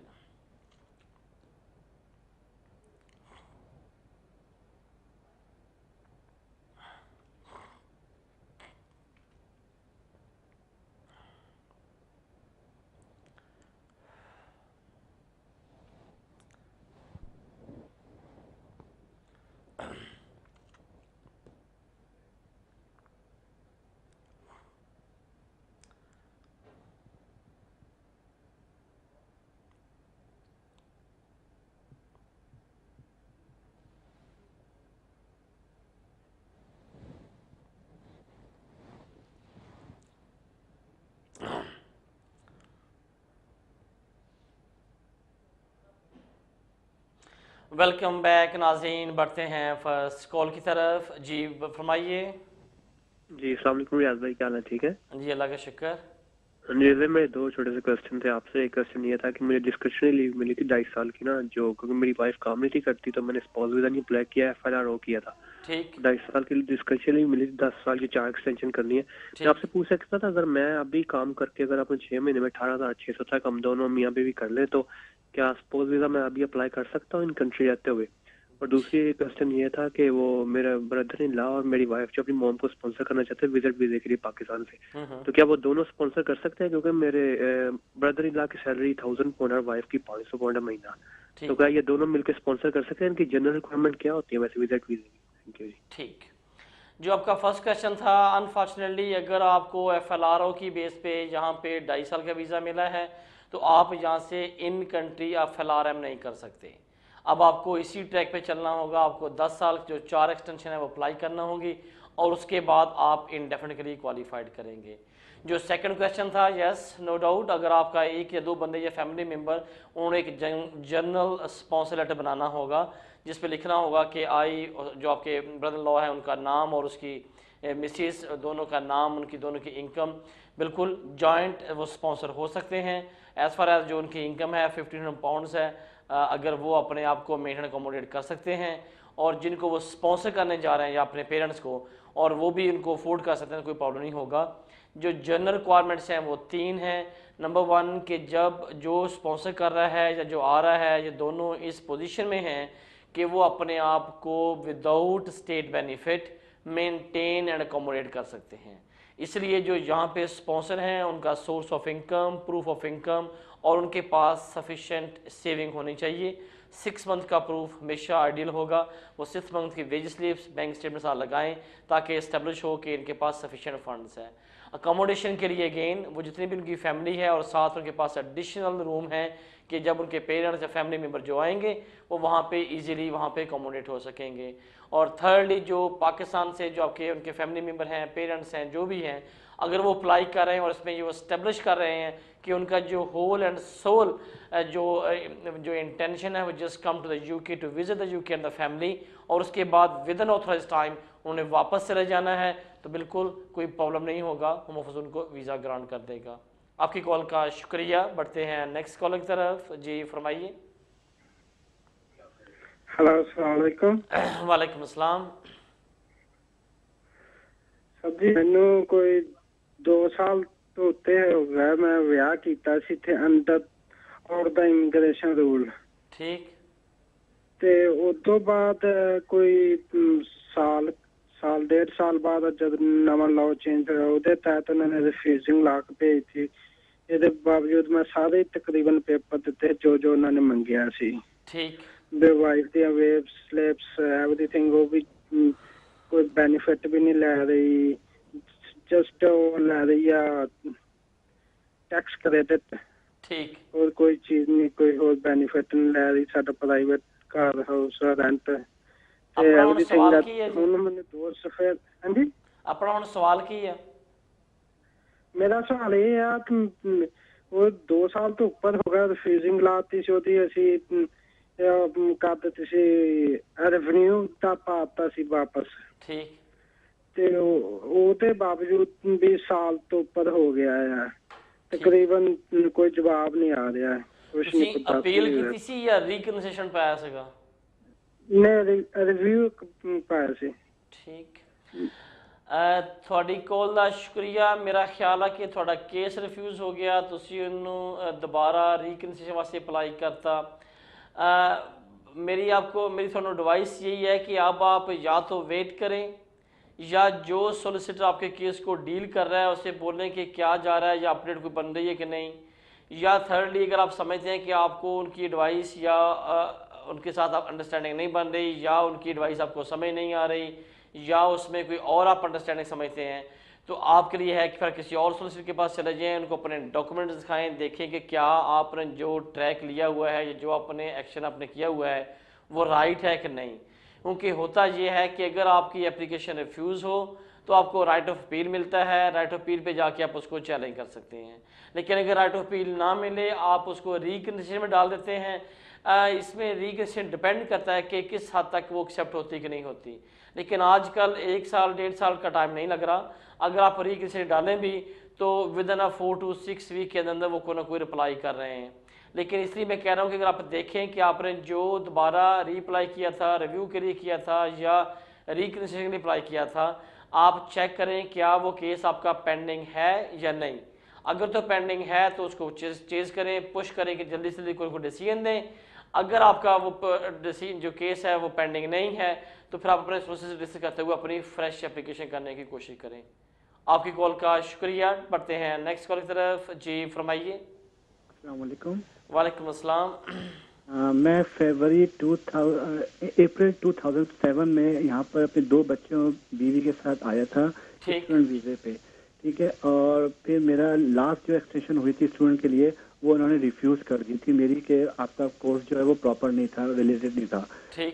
वेलकम बैक नाज़रीन, बढ़ते हैं फर्स्ट कॉल की तरफ। जी फरमाइए। जी अस्सलाम वालेकुम रियाज भाई, क्या हाल है? ठीक है जी, अल्लाह का शुक्र। जी सर, मेरे 2 छोटे से क्वेश्चन थे आपसे। एक क्वेश्चन ये था कि मुझे डिस्क्रिप्शनरी लीव मिली थी 2.5 साल की ना, जो क्योंकि मेरी वाइफ काम नहीं थी करती, तो मैंने स्पाउस वीजा नहीं अप्लाई किया, FIR किया था। ठीक। 2.5 साल की डिस्क्रिप्शनरी लीव मिली थी, 10 साल की 4 एक्सटेंशन करनी है। मैं आपसे पूछ सकता था, अगर मैं अभी काम करके अगर अपने 6 महीने में 18,600 तक हम दोनों मियाँ बीवी कर ले, तो क्या स्पाउस वीजा मैं अभी अप्लाई कर सकता हूँ इन कंट्री रहते हुए? और दूसरी क्वेश्चन ये था कि वो मेरा ब्रदर इन लॉ और मेरी वाइफ जो अपनी मॉम को स्पॉन्सर करना चाहते हैं विजिट वीजे के लिए पाकिस्तान से, तो क्या वो दोनों स्पॉन्सर कर सकते हैं? क्योंकि मेरे ब्रदर इन लॉ की सैलरी 1000 पाउंड और वाइफ की 500 पाउंड महीना, तो क्या ये दोनों मिलकर स्पॉन्सर कर सकते हैं? इनकी जनरल रिक्वायरमेंट क्या होती है वैसे विजिट वीजे की? थैंक यू जी। ठीक जो आपका फर्स्ट क्वेश्चन था, अनफॉर्चुनेटली अगर आपको FLRO की बेस पे यहाँ पे 2.5 साल का वीज़ा मिला है तो आप यहाँ से इन कंट्री FLRM नहीं कर सकते। अब आपको इसी ट्रैक पे चलना होगा, आपको 10 साल जो 4 एक्सटेंशन है वो अप्लाई करना होगी और उसके बाद आप इंडेफिनिटली क्वालिफाइड करेंगे। जो सेकंड क्वेश्चन था, यस नो डाउट, अगर आपका एक या दो बंदे या फैमिली मेम्बर, उन्होंने एक जनरल स्पॉन्सर लेटर बनाना होगा जिस पे लिखना होगा कि आई, जो आपके ब्रदर लॉ है उनका नाम और उसकी मिसेस, दोनों का नाम, उनकी दोनों की इनकम, बिल्कुल जॉइंट वो स्पॉन्सर हो सकते हैं। एज़ फार एज जो उनकी इनकम है 1500 पाउंड्स है, अगर वो अपने आप को मेंटेन अकोमोडेट कर सकते हैं, और जिनको वो स्पॉन्सर करने जा रहे हैं या अपने पेरेंट्स को, और वो भी इनको अफोर्ड कर सकते हैं, कोई प्रॉब्लम नहीं होगा। जो जनरल रिक्वायरमेंट्स हैं वो 3 हैं। नंबर 1 कि जब जो स्पॉन्सर कर रहा है या जो आ रहा है, ये दोनों इस पोजीशन में हैं कि वो अपने आप को without state benefit maintain and accommodate कर सकते हैं। इसलिए जो यहाँ पे स्पॉन्सर हैं उनका source of income, proof of income, और उनके पास सफिशेंट सेविंग होनी चाहिए। 6 मंथ का प्रूफ हमेशा आइडियल होगा। वो 6 मंथ की वेज स्लिप्स, बैंक स्टेटमेंट साथ लगाएं ताकि इस्टेब्लिश हो कि इनके पास सफिशेंट फंड्स हैं। अकोमोडेशन के लिए अगेन वो जितनी भी उनकी फैमिली है और साथ उनके पास एडिशनल रूम है कि जब उनके पेरेंट्स या फैमिली मेम्बर जो आएंगे वो वहाँ पे इजीली वहाँ पे अकोमोडेट हो सकेंगे। और थर्डली जो पाकिस्तान से जो आपके उनके फैमिली मेम्बर हैं, पेरेंट्स हैं, जो भी हैं, अगर वो अप्लाई कर रहे हैं और इसमें ये वो इस्टेब्लिश कर रहे हैं कि उनका जो होल एंड सोल जो इंटेंशन है वो just come to the UK to visit the UK and the family, और उसके बाद विद इन ऑथराइज टाइम उन्हें वापस चले जाना है, तो बिल्कुल कोई प्रॉब्लम नहीं होगा, होम ऑफिस उनको वीज़ा ग्रांट कर देगा। आपकी कॉल का शुक्रिया। बढ़ते हैं नेक्स्ट कॉल की तरफ। जी फरमाइए। हेलो, अस्सलाम वालेकुम। वालेकुम अस्सलाम। सर जी मैनू कोई 2 साल तो उत्ते हो गया, मैं विआह कीता सी थे अंडर और द इमिग्रेशन रूल। ठीक। ते उस तो बाद कोई साल 1.5 साल बाद जब नवा लॉ चेंज होया ਉਹਦੇ ਤਹਿਤ ਉਹਨਾਂ ਨੇ ਰਿਫਿਊजिंग ਲਾ ਕੇ ਭੇਜੀ। ਇਹਦੇ ਬਾਵਜੂਦ ਮੈਂ ਸਾਰੇ ਤਕਰੀਬਨ ਪੇਪਰ ਦਿੱਤੇ ਜੋ ਉਹਨਾਂ ਨੇ ਮੰਗਿਆ ਸੀ। ਠੀਕ। ਦੇ ਵਾਈਫ ਦੀਆਂ ਵੇਬ ਸਲਿਪਸ ਐਵਰੀਥਿੰਗ, ਉਹ ਵੀ ਕੋਈ ਬੈਨੀਫਿਟ ਵੀ ਨਹੀਂ ਲੈ ਰਹੀ, जस्ट वो ला रही है टैक्स क्रेडिट। ठीक। और कोई चीज नहीं, कोई और बेनिफिट नहीं ले रही। साडा प्राइवेट कार हाउस रेंट ते एवरीथिंग दैट ਹੁਣ ਮੈਨੂੰ ਦੋਸਤ ਫਿਰ। ਹਾਂਜੀ ਆਪਣਾ ਹੁਣ ਸਵਾਲ ਕੀ ਹੈ? ਮੇਰਾ ਸਵਾਲ ਇਹ ਆ ਕਿ ਉਹ 2 ਸਾਲ ਤੋਂ ਉੱਪਰ ਹੋ ਗਿਆ ਰਿਫਿਊजिंग ਲਾਤੀ ਸੀ ਉਹਦੀ, ਅਸੀਂ ਕਰ ਦਿੱਤੀ ਸੀ, ਰੈਵਨਿਊ ਦਾ ਪਾਤਾ ਸੀ ਵਾਪਸ। ਠੀਕ। ਤੇ ਉਹਦੇ ਬਾਵਜੂਦ ਵੀ ਸਾਲ ਤੋਂ ਉੱਪਰ ਹੋ ਗਿਆ ਹੈ, ਤਕਰੀਬਨ ਕੋਈ ਜਵਾਬ ਨਹੀਂ ਆ ਰਿਹਾ, ਕੁਛ ਨਹੀਂ ਪਤਾ। ਅਪੀਲ ਕੀਤੀ ਸੀ ਜਾਂ ਰੀਕਨਸੀਸ਼ਨ ਪਾਇਆ ਸੀਗਾ? ਨਹੀਂ, ਰਿਵਿਊ ਪਾਇਆ ਸੀ। ਠੀਕ। ਤੁਹਾਡੀ ਕਾਲ ਦਾ ਸ਼ੁਕਰੀਆ। ਮੇਰਾ ਖਿਆਲ ਹੈ ਕਿ ਤੁਹਾਡਾ ਕੇਸ ਰਿਫਿਊਜ਼ ਹੋ ਗਿਆ, ਤੁਸੀਂ ਉਹਨੂੰ ਦੁਬਾਰਾ ਰੀਕਨਸੀਸ਼ਨ ਵਾਸਤੇ ਅਪਲਾਈ ਕਰਤਾ। मेरी ਤੁਹਾਨੂੰ एडवाइस यही है कि अब आप या तो वेट करें या जो सोलिसिटर आपके केस को डील कर रहा है उससे बोलें कि क्या जा रहा है या अपडेट कोई बन रही है कि नहीं, या थर्डली अगर आप समझते हैं कि आपको उनकी एडवाइस या उनके साथ आप अंडरस्टैंडिंग नहीं बन रही या उनकी एडवाइस आपको समझ नहीं आ रही या उसमें कोई और आप अंडरस्टैंडिंग समझते हैं, तो आपके लिए है कि फिर किसी और सोलिसिटर के पास चले जाएं, उनको अपने डॉक्यूमेंट्स दिखाएं, देखें कि क्या आपने जो ट्रैक लिया हुआ है या जो आपने एक्शन आपने किया हुआ है वो राइट है कि नहीं। क्योंकि होता ये है कि अगर आपकी एप्लीकेशन रिफ्यूज़ हो तो आपको राइट ऑफ अपील मिलता है, राइट ऑफ अपील पे जाके आप उसको चैलेंज कर सकते हैं। लेकिन अगर राइट ऑफ अपील ना मिले, आप उसको रिकन्सिडर में डाल देते हैं। इसमें रिकन्सिडर डिपेंड करता है कि किस हद तक वो एक्सेप्ट होती कि नहीं होती। लेकिन आजकल 1 साल 1.5 साल का टाइम नहीं लग रहा, अगर आप रिकन्सिडर डालें भी तो विद इन 4 to 6 वीक के अंदर वो कोई ना कोई रिप्लाई कर रहे हैं। लेकिन इसलिए मैं कह रहा हूँ कि अगर आप देखें कि आपने जो दोबारा रीअप्लाई किया था, रिव्यू के लिए किया था या रिकन्सिडर के लिए अप्लाई किया था, आप चेक करें क्या वो केस आपका पेंडिंग है या नहीं। अगर तो पेंडिंग है तो उसको चेज़ करें, पुश करें कि जल्दी से जल्दी कोई डिसीजन दें। अगर आपका वो डिसीजन जो केस है वो पेंडिंग नहीं है तो फिर आप अपने प्रोसेस डिस्कस करते हुए अपनी फ्रेश एप्लीकेशन करने की कोशिश करें। आपकी कॉल का शुक्रिया। बढ़ते हैं नेक्स्ट कॉल की तरफ। जी फरमाइए। अस्सलाम वालेकुम। वालेकुम अस्सलाम। मैं अप्रैल 2007 में यहाँ पर अपने 2 बच्चों बीवी के साथ आया था स्टूडेंट वीज़े पे, ठीक है। और फिर मेरा लास्ट जो एक्सटेंशन हुई थी स्टूडेंट के लिए वो उन्होंने रिफ्यूज़ कर दी थी मेरी, कि आपका कोर्स जो है वो प्रॉपर नहीं था, रिलेटेड नहीं था।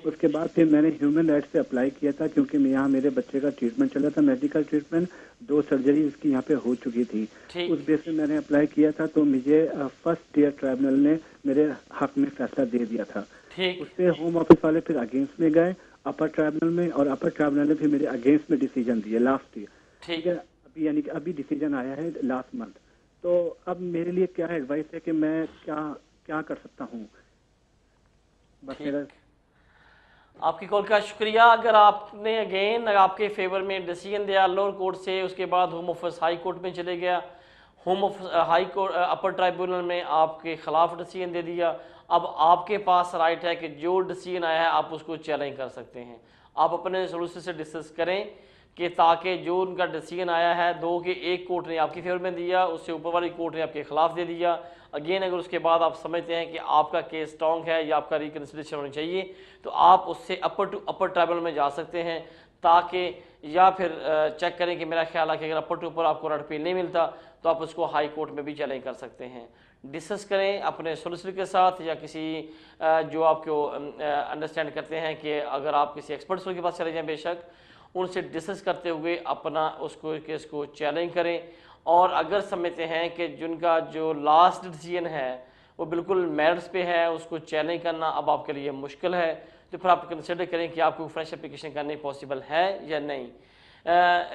उसके बाद फिर मैंने ह्यूमन राइट्स से अप्लाई किया था, क्योंकि मैं यहाँ मेरे बच्चे का ट्रीटमेंट चल रहा था, मेडिकल ट्रीटमेंट, 2 सर्जरी उसकी यहाँ पे हो चुकी थी। उस बेस पे मैंने अप्लाई किया था, तो मुझे फर्स्ट टियर ट्राइब्यूनल ने मेरे हक में फैसला दे दिया था। उससे होम ऑफिस वाले फिर अगेंस्ट में गए अपर ट्राइब्यूनल में, और अपर ट्राइब्यूनल ने फिर मेरे अगेंस्ट में डिसीजन दिए लास्ट ईयर, ठीक है। अभी यानी कि अभी डिसीजन आया है लास्ट मंथ। तो अब मेरे लिए क्या एडवाइस है कि मैं क्या कर सकता हूँ? बस मेरा आपकी कॉल का शुक्रिया। अगर आपने अगेन आपके फेवर में डिसीजन दिया लोअर कोर्ट से, उसके बाद होम ऑफिस हाई कोर्ट में चले गया, होम ऑफिस हाई कोर्ट अपर ट्राइब्यूनल में आपके खिलाफ डिसीजन दे दिया, अब आपके पास राइट है कि जो डिसीजन आया है आप उसको चैलेंज कर सकते हैं। आप अपने सोल्यूशन से डिस्कस करें कि ताकि जो उनका डिसीजन आया है, 2 के 1 कोर्ट ने आपकी फेवर में दिया, उससे ऊपर वाली कोर्ट ने आपके खिलाफ दे दिया, अगेन अगर उसके बाद आप समझते हैं कि आपका केस स्ट्रॉन्ग है या आपका रिकन्सिडरेशन होनी चाहिए, तो आप उससे अपर टू अपर ट्राइब्यूनल में जा सकते हैं, ताकि या फिर चेक करें कि मेरा ख्याल है कि अगर अपर टू ऊपर आपको राइट अपील नहीं मिलता तो आप उसको हाई कोर्ट में भी चैलेंज कर सकते हैं। डिस्कस करें अपने सोलिसिटर के साथ या किसी जो आपको अंडरस्टैंड करते हैं कि अगर आप किसी एक्सपर्ट्स के पास चले जाएँ, बेशक उनसे डिस्कस करते हुए अपना उसको केस को चैलेंज करें। और अगर समझते हैं कि जिनका जो लास्ट डिसीजन है वो बिल्कुल मेरिट्स पे है, उसको चैलेंज करना अब आपके लिए मुश्किल है, तो फिर आप कंसिडर करें कि आपको फ्रेश एप्लीकेशन करनी पॉसिबल है या नहीं।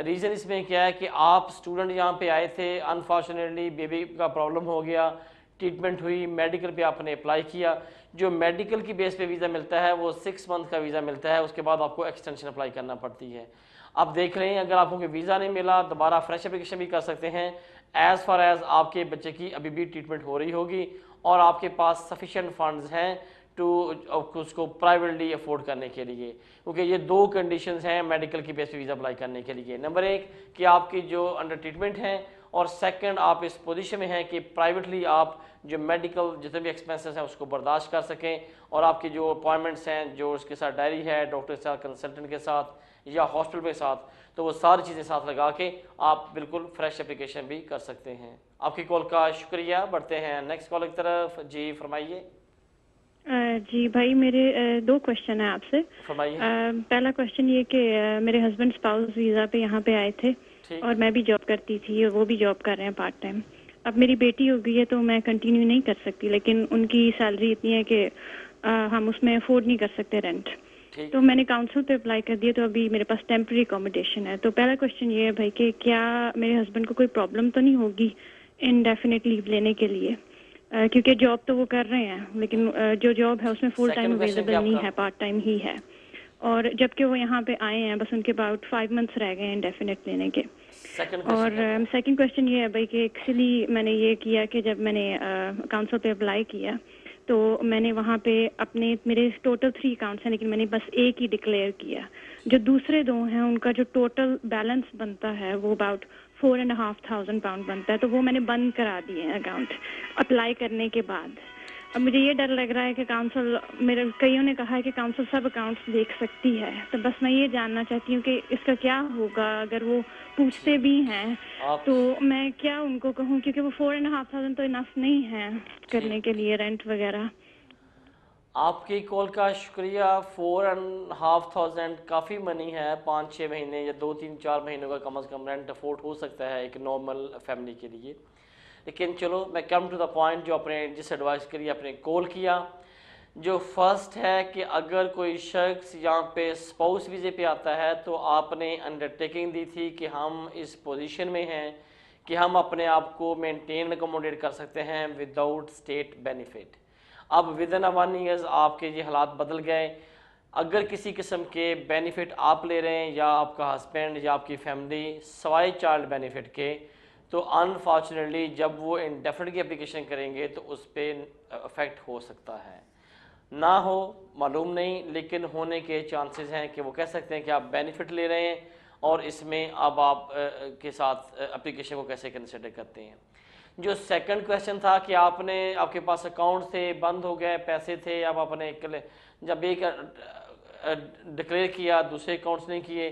रीज़न इसमें क्या है कि आप स्टूडेंट यहाँ पे आए थे, अनफॉर्चुनेटली बेबी का प्रॉब्लम हो गया, ट्रीटमेंट हुई, मेडिकल पे आपने अप्लाई किया, जो मेडिकल की बेस पे वीज़ा मिलता है वो 6 मंथ का वीज़ा मिलता है, उसके बाद आपको एक्सटेंशन अप्लाई करना पड़ती है। अब देख लें अगर आपको कोई वीज़ा नहीं मिला दोबारा फ्रेश एप्लीकेशन भी कर सकते हैं, एज़ फार एज़ आपके बच्चे की अभी भी ट्रीटमेंट हो रही होगी और आपके पास सफिशेंट फंड्स हैं टू उसको प्राइवेटली अफोर्ड करने के लिए, क्योंकि ये 2 कंडीशंस हैं मेडिकल की बेस पे वीज़ा अप्लाई करने के लिए। नंबर 1 कि आपकी जो अंडर ट्रीटमेंट हैं, और सेकंड आप इस पोजीशन में हैं कि प्राइवेटली आप जो मेडिकल जितने भी एक्सपेंसेस हैं उसको बर्दाश्त कर सकें, और आपकी जो अपॉइंटमेंट्स हैं, जो उसके साथ डायरी है डॉक्टर के साथ, कंसल्टेंट के साथ या हॉस्पिटल के साथ, तो वो सारी चीज़ें साथ लगा के आप बिल्कुल फ्रेश एप्लीकेशन भी कर सकते हैं। आपकी कॉल का शुक्रिया। बढ़ते हैं नेक्स्ट कॉल की तरफ। जी फरमाइए। जी भाई, मेरे 2 क्वेश्चन है आपसे। फरमाइए। पहला क्वेश्चन ये कि मेरे हस्बैंड स्पाउस वीज़ा पे यहाँ पे आए थे और मैं भी जॉब करती थी, वो भी जॉब कर रहे हैं पार्ट टाइम। अब मेरी बेटी हो गई है तो मैं कंटिन्यू नहीं कर सकती, लेकिन उनकी सैलरी इतनी है कि हम उसमें अफोर्ड नहीं कर सकते रेंट, तो मैंने काउंसिल पे अप्लाई कर दिया, तो अभी मेरे पास टेम्परेरी अकोमोडेशन है। तो पहला क्वेश्चन ये है भाई कि क्या मेरे हस्बैंड को कोई प्रॉब्लम तो नहीं होगी इनडेफिनेट लीव लेने के लिए, क्योंकि जॉब तो वो कर रहे हैं लेकिन जो जॉब है उसमें फुल टाइम अवेलेबल नहीं है, पार्ट टाइम ही है, और जबकि वो यहाँ पे आए हैं बस उनके अबाउट 5 मंथ्स रह गए हैं इंडेफिनेट लेने के। और सेकंड क्वेश्चन ये है भाई कि एक्चुअली मैंने ये किया कि जब मैंने काउंसिल पे अप्लाई किया तो मैंने वहाँ पे मेरे टोटल 3 अकाउंट्स हैं, लेकिन मैंने बस एक ही डिक्लेयर किया। जो दूसरे 2 हैं उनका जो टोटल बैलेंस बनता है वो अबाउट 4,500 पाउंड बनता है, तो वो मैंने बंद करा दिए हैं अकाउंट अप्लाई करने के बाद। अब मुझे ये डर लग रहा है कि काउंसिल, मेरे कईयों ने कहा है कि काउंसिल सब अकाउंट्स देख सकती है, तो बस मैं ये जानना चाहती हूँ कि इसका क्या होगा अगर वो पूछते भी हैं तो मैं क्या उनको कहूँ, क्योंकि वो 4,500 तो इनफ नहीं है करने के लिए रेंट वगैरह। आपकी कॉल का शुक्रिया। 4,500 काफ़ी मनी है, 5-6 महीने या 2-3-4 महीनों का कम से कम रेंट अफोर्ड हो सकता है एक नॉर्मल फैमिली के लिए। लेकिन चलो मैं कम टू द पॉइंट, जो अपने जिस एडवाइस के लिए आपने कॉल किया, जो फर्स्ट है कि अगर कोई शख्स यहाँ पे स्पाउस वीज़े पे आता है तो आपने अंडरटेकिंग दी थी कि हम इस पोजीशन में हैं कि हम अपने आप को मेंटेन अकोमोडेट कर सकते हैं विदाउट स्टेट बेनिफिट। अब विद इन 1 ईयर आपके ये हालात बदल गए। अगर किसी किस्म के बेनिफिट आप ले रहे हैं या आपका हस्बैंड या आपकी फैमिली सवाए चाइल्ड बेनिफिट के, तो अनफॉर्चुनेटली जब वो इंडेफिनिट की एप्लीकेशन करेंगे तो उस पर अफेक्ट हो सकता है, ना हो मालूम नहीं, लेकिन होने के चांसेस हैं कि वो कह सकते हैं कि आप बेनिफिट ले रहे हैं और इसमें अब आप के साथ एप्लीकेशन को कैसे कंसिडर करते हैं। जो सेकंड क्वेश्चन था कि आपके पास अकाउंट थे, बंद हो गए, पैसे थे, अब आपने जब एक डिक्लेयर किया, दूसरे अकाउंट्स नहीं किए,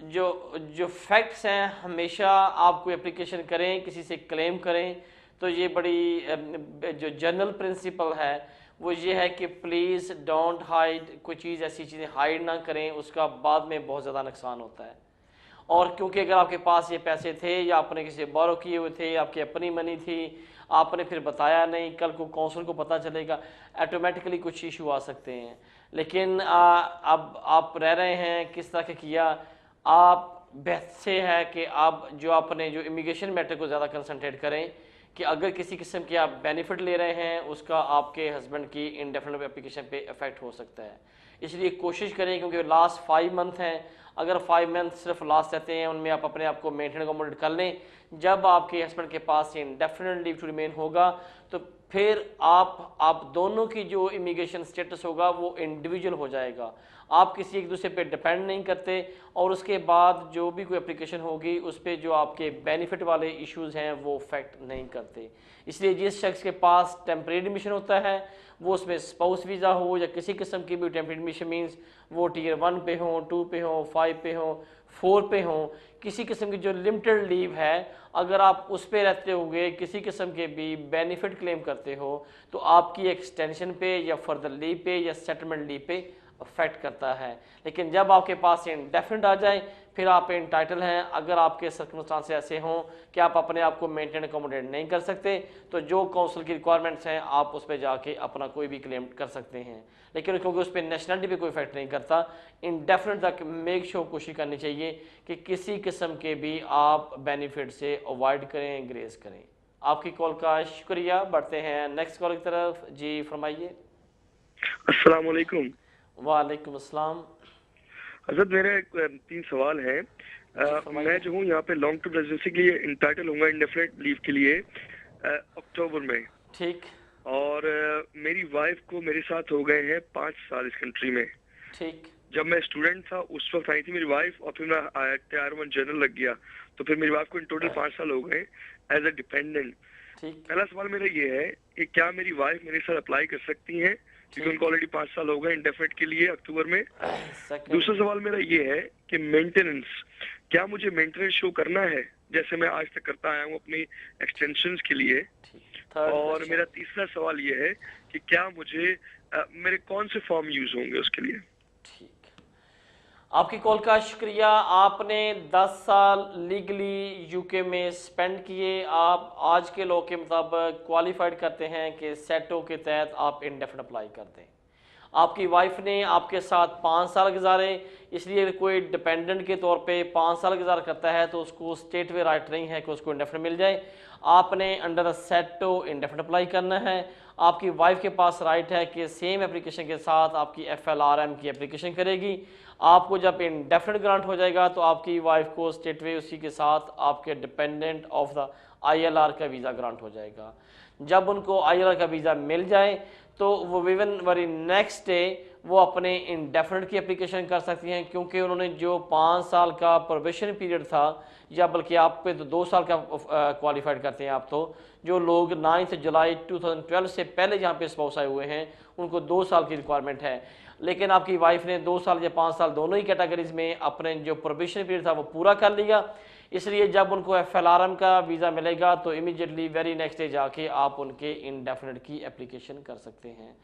जो फैक्ट्स हैं, हमेशा आप कोई एप्लीकेशन करें, किसी से क्लेम करें, तो ये बड़ी जो जनरल प्रिंसिपल है वो ये है कि प्लीज़ डोंट हाइड, कोई चीज़ ऐसी चीज़ें हाइड ना करें, उसका बाद में बहुत ज़्यादा नुकसान होता है। और क्योंकि अगर आपके पास ये पैसे थे या आपने किसी से बोरो किए हुए थे, आपकी अपनी मनी थी, आपने फिर बताया नहीं, कल को काउंसिल को पता चलेगा, ऑटोमेटिकली कुछ इशू आ सकते हैं। लेकिन अब आप रह रहे हैं किस तरह के किया, आप बेहतर से है कि आप जो आपने जो इमिग्रेशन मैटर को ज़्यादा कंसंट्रेट करें कि अगर किसी किस्म के आप बेनिफिट ले रहे हैं उसका आपके हस्बैंड की इंडेफिनिट एप्लीकेशन पे इफेक्ट हो सकता है। इसलिए कोशिश करें, क्योंकि लास्ट 5 मंथ हैं, अगर 5 मंथ सिर्फ लास्ट रहते हैं उनमें आप अपने आप को मेंटेन अकोमोडेट कर लें। जब आपके हस्बैंड के पास इंडेफिनिट लीव टू रिमेन होगा तो फिर आप दोनों की जो इमिग्रेशन स्टेटस होगा वो इंडिविजुअल हो जाएगा, आप किसी एक दूसरे पे डिपेंड नहीं करते, और उसके बाद जो भी कोई एप्लीकेशन होगी उस पर जो आपके बेनिफिट वाले इश्यूज़ हैं वो इफेक्ट नहीं करते। इसलिए जिस शख्स के पास टेम्परेरी एडमिशन होता है वो उसमें स्पाउस वीज़ा हो या किसी किस्म की भी टेम्परेरी एडमिशन मीन्स वो टियर 1 पे हो, 2 पे हो, 5 पे हो, 4 पे हो, किसी किस्म की जो लिमिटेड लीव है अगर आप उस पे रहते होगे, किसी किस्म के भी बेनिफिट क्लेम करते हो तो आपकी एक्सटेंशन पे या फर्दर लीव पे या सेटलमेंट लीव पे अफेक्ट करता है। लेकिन जब आपके पास इंडेफिनिट आ जाए फिर आप इंटाइटल हैं। अगर आपके सर्कमस्टांस ऐसे हों कि आप अपने आप को मेंटेन अकोमोडेट नहीं कर सकते तो जो काउंसिल की रिक्वायरमेंट्स हैं आप उस पर जाके अपना कोई भी क्लेम कर सकते हैं। लेकिन क्योंकि उस पर नेशनलिटी पे कोई इफेक्ट नहीं करता, इंडेफिनिट तक मेक श्योर कोशिश करनी चाहिए कि किसी किस्म के भी आप बेनिफिट से अवॉइड करें, ग्रेस करें। आपकी कॉल का शुक्रिया। बढ़ते हैं नेक्स्ट कॉल की तरफ। जी फरमाइए। अस्सलाम वालेकुम। वालेकुम अस्सलाम। हज़रत मेरे 3 सवाल हैं। मैं जो हूँ यहाँ पे लॉन्ग टर्म रेजिडेंसी के लिए इंटाइटल होऊंगा इंडेफिनिट लीव के लिए अक्टूबर में। ठीक। और मेरी वाइफ को मेरे साथ हो गए हैं 5 साल इस कंट्री में। ठीक। जब मैं स्टूडेंट था उस वक्त आई थी मेरी वाइफ, और फिर मैं TR1 जनरल लग गया तो फिर मेरी वाइफ को इन टोटल 5 साल हो गए एज ए डिपेंडेंट। पहला सवाल मेरा ये है कि क्या मेरी वाइफ मेरे साथ अप्लाई कर सकती हैं क्योंकि उनको ऑलरेडी 5 साल हो गए इंडेफिनिट के लिए अक्टूबर में। दूसरा सवाल मेरा ये है कि मेंटेनेंस, क्या मुझे मेंटेनेंस शो करना है जैसे मैं आज तक करता आया हूँ अपनी एक्सटेंशंस के लिए। और मेरा तीसरा सवाल ये है कि क्या मुझे मेरे कौन से फॉर्म यूज होंगे उसके लिए। ठीक, आपकी कॉल का शुक्रिया। आपने 10 साल लीगली यूके में स्पेंड किए। आप आज के लॉ के मुताबिक क्वालिफाइड करते हैं कि सेटो के तहत आप इंडेफिनिट अप्लाई कर दें। आपकी वाइफ ने आपके साथ 5 साल गुजारे, इसलिए कोई डिपेंडेंट के तौर पे 5 साल गुजार करता है तो उसको स्टेट वे राइट नहीं है कि उसको इंडेफिनिट मिल जाए। आपने अंडर सेटो इंडेफिनिट अप्लाई करना है। आपकी वाइफ के पास राइट है कि सेम एप्लीकेशन के साथ आपकी FLRM की एप्लीकेशन करेगी। आपको जब इंडेफिनिट ग्रांट हो जाएगा तो आपकी वाइफ को स्टेट वे उसी के साथ आपके डिपेंडेंट ऑफ द ILR का वीज़ा ग्रांट हो जाएगा। जब उनको ILR का वीज़ा मिल जाए तो वो विवन वेरी नेक्स्ट डे वो अपने इंडेफिनिट की एप्लीकेशन कर सकती हैं, क्योंकि उन्होंने जो 5 साल का प्रोबेशन पीरियड था, या बल्कि आप पे तो 2 साल का क्वालिफाइड करते हैं आप, तो जो लोग 9 जुलाई 2012 से पहले जहाँ पे स्पाउस आए हुए हैं उनको 2 साल की रिक्वायरमेंट है। लेकिन आपकी वाइफ ने 2 साल या 5 साल दोनों ही कैटेगरीज में अपने जो प्रोबेशन पीरियड था वो पूरा कर लिया। इसलिए जब उनको FLRM का वीज़ा मिलेगा तो इमीडिएटली वेरी नेक्स्ट डे जाके आप उनके इंडेफिनिट की एप्लीकेशन कर सकते हैं।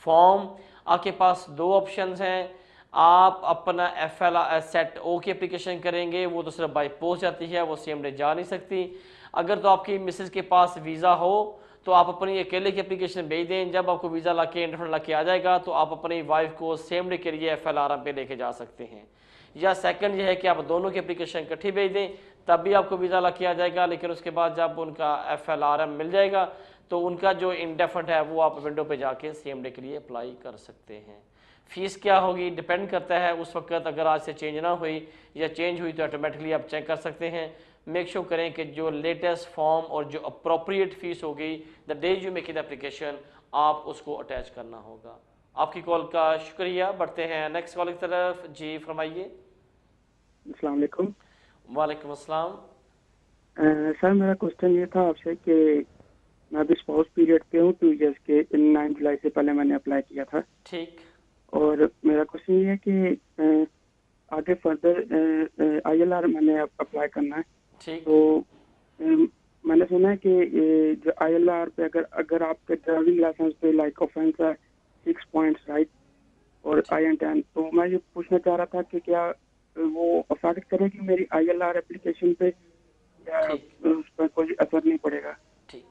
फॉर्म आपके पास 2 ऑप्शंस हैं। आप अपना FLR की एप्लीकेशन करेंगे, वो तो सिर्फ बाई पोस्ट जाती है, वो सेम डे जा नहीं सकती। अगर तो आपकी मिसेस के पास वीज़ा हो तो आप अपनी अकेले की एप्लीकेशन भेज दें। जब आपको वीज़ा ला के इंडेफिनिट ला के आ जाएगा तो आप अपनी वाइफ को सेम डे के लिए FLRM पे लेके जा सकते हैं। या सेकंड ये है कि आप दोनों की एप्लीकेशन इकट्ठी भेज दें, तब भी आपको वीज़ा ला के आ जाएगा। लेकिन उसके बाद जब उनका FLRM मिल जाएगा तो उनका जो इंडेफिनिट है वो आप विंडो पे जाके सेम डे के लिए अप्लाई कर सकते हैं। फ़ीस क्या होगी डिपेंड करता है उस वक्त, अगर आज से चेंज ना हुई या चेंज हुई तो ऑटोमेटिकली आप चेक कर सकते हैं। मेक श्योर करें कि जो लेटेस्ट फॉर्म और जो अप्रोप्रिएट फ़ीस होगी the day you make the application आप उसको अटैच करना होगा। आपकी कॉल का शुक्रिया। बढ़ते हैं नेक्स्ट कॉल की तरफ। जी फरमाइए। अस्सलाम वालेकुम। वालेकुम अस्सलाम। सर मेरा क्वेश्चन ये था आपसे कि मैं अभी स्पाउस पीरियड पे हूँ 2 इयर्स के, 9 जुलाई से पहले मैंने अप्लाई किया था। ठीक। और मेरा क्वेश्चन ये है कि आगे फर्दर ILR मैंने अप्लाई करना है। ठीक। तो मैंने सुना है कि जो ILR पे अगर आपके ड्राइविंग लाइसेंस पे लाइक ऑफेंस है 6 पॉइंट्स राइट और IN10, तो मैं ये पूछना चाह रहा था कि क्या वो अफेक्ट करेगी मेरी ILR एप्लीकेशन पे या उस पर कोई असर नहीं पड़ेगा? ठीक,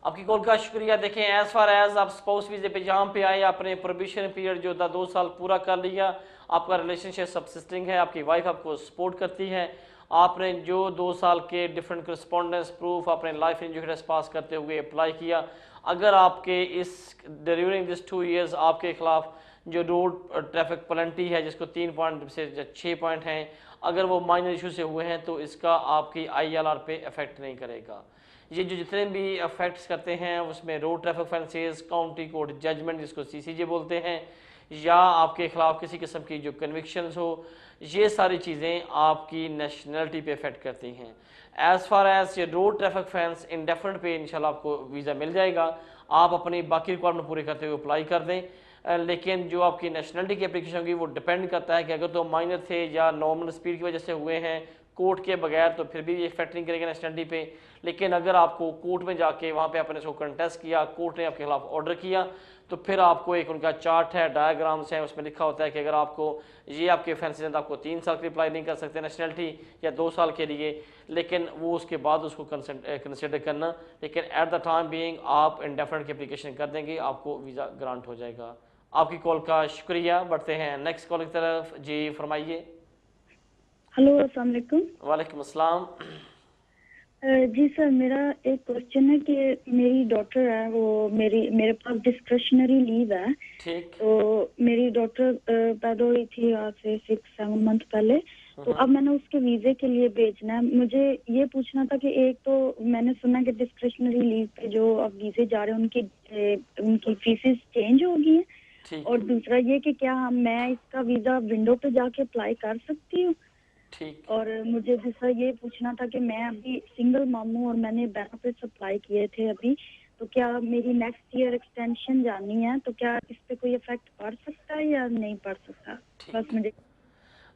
आपकी कॉल का शुक्रिया। देखें, एज फार एज आप स्पाउस वीजे पे जहाँ पे आए, आपने प्रोबिशन पीरियड जो था 2 साल पूरा कर लिया, आपका रिलेशनशिप सबसिस्टिंग है, आपकी वाइफ आपको सपोर्ट करती है, आपने जो 2 साल के डिफरेंट करस्पॉन्डेंस प्रूफ अपने लाइफ इंश्योरेंस पास करते हुए अप्लाई किया, अगर आपके इस ड्यूरिंग दिस 2 इयर्स आपके खिलाफ जो रोड ट्रैफिक पेनल्टी है जिसको 3 पॉइंट से 6 पॉइंट हैं, अगर वो माइनर इशू से हुए हैं तो इसका आपकी ILR पे इफेक्ट नहीं करेगा। ये जो जितने भी अफेक्ट्स करते हैं उसमें road traffic offences, county court judgment जिसको CCJ बोलते हैं, या आपके खिलाफ किसी किस्म की जो कन्विक्शंस हो, ये सारी चीज़ें आपकी नेशनलिटी पे इफेक्ट करती हैं। एज़ फार एज ये रोड ट्रैफिक ऑफेंस इंडेफिनिट पे इंशाल्लाह आपको वीज़ा मिल जाएगा, आप अपनी बाकी रिक्वायरमेंट पूरे करते हुए अप्लाई कर दें। लेकिन जो आपकी नेशनलिटी की एप्लीकेशन होगी वो डिपेंड करता है कि अगर तो माइनर थे या नॉर्मल स्पीड की वजह से हुए हैं कोर्ट के बगैर, तो फिर भी ये इफेक्ट नहीं करेगा नेशनलिटी पे। लेकिन अगर आपको कोर्ट में जाके वहाँ पे आपने इसको कंटेस्ट किया, कोर्ट ने आपके खिलाफ ऑर्डर किया, तो फिर आपको एक उनका चार्ट है, डायग्राम्स हैं, उसमें लिखा होता है कि अगर आपको ये आपके ऑफेंसेस हैं तो आपको 3 साल की अप्लाई नहीं कर सकते नेशनलिटी, या 2 साल के लिए, लेकिन वो उसके बाद उसको कंसिडर करना। लेकिन एट द टाइम बीइंग आप इंडेफिनिट की एप्लीकेशन कर देंगे, आपको वीज़ा ग्रांट हो जाएगा। आपकी कॉल का शुक्रिया। बढ़ते हैं नेक्स्ट कॉल की तरफ। जी फरमाइए। हेलो, अस्सलाम वालेकुम। वालेकुम अस्सलाम। जी सर, मेरा एक क्वेश्चन है कि मेरी डॉटर है, वो मेरे पास डिस्क्रिशनरी लीव है। ठीक। तो मेरी डॉटर पैदा हुई थी आज से 6-7 मंथ पहले, तो अब मैंने उसके वीजे के लिए भेजना है। मुझे ये पूछना था कि एक तो मैंने सुना कि डिस्क्रिशनरी लीव पे जो अब वीजे जा रहे हैं उनकी फीसेस चेंज हो गई हैं, और दूसरा ये कि क्या मैं इसका वीजा विंडो पे जाके अप्लाई कर सकती हूँ? ठीक। और मुझे दूसरा ये पूछना था कि मैं अभी सिंगल मॉम हूँ और मैंने बेनिफिट्स अप्लाई किए थे अभी, तो क्या मेरी नेक्स्ट ईयर एक्सटेंशन जानी है, तो क्या इस पे कोई इफेक्ट पड़ सकता है या नहीं पड़ सकता? बस मुझे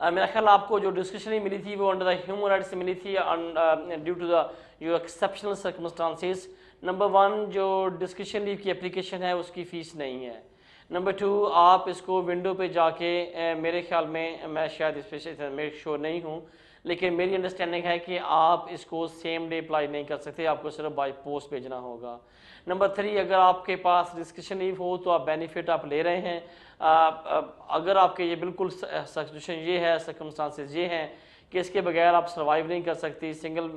मेरा ख्याल आपको जो डिस्क्रिशनरी मिली थी वो अंडर द ह्यूमन राइट्स से मिली थी, ड्यू टू द जो एक्सेप्शनल सर्कमस्टांसेस। नंबर 1 जो डिस्क्रिशन लीव की एप्लीकेशन है उसकी फ़ीस नहीं है। नंबर 2 आप इसको विंडो पे जाके मेरे ख्याल में, मैं शायद इस पर मेक श्योर नहीं हूँ, लेकिन मेरी अंडरस्टैंडिंग है कि आप इसको सेम डे अप्लाई नहीं कर सकते, आपको सिर्फ बाय पोस्ट भेजना होगा। नंबर 3 अगर आपके पास डिस्क्रिशन लीव हो तो आप बेनिफिट आप ले रहे हैं। अगर आपके ये बिल्कुल सिचुएशन ये है, सर्कमस्टांसेस ये हैं कि इसके बगैर आप सर्वाइव नहीं कर सकती, सिंगल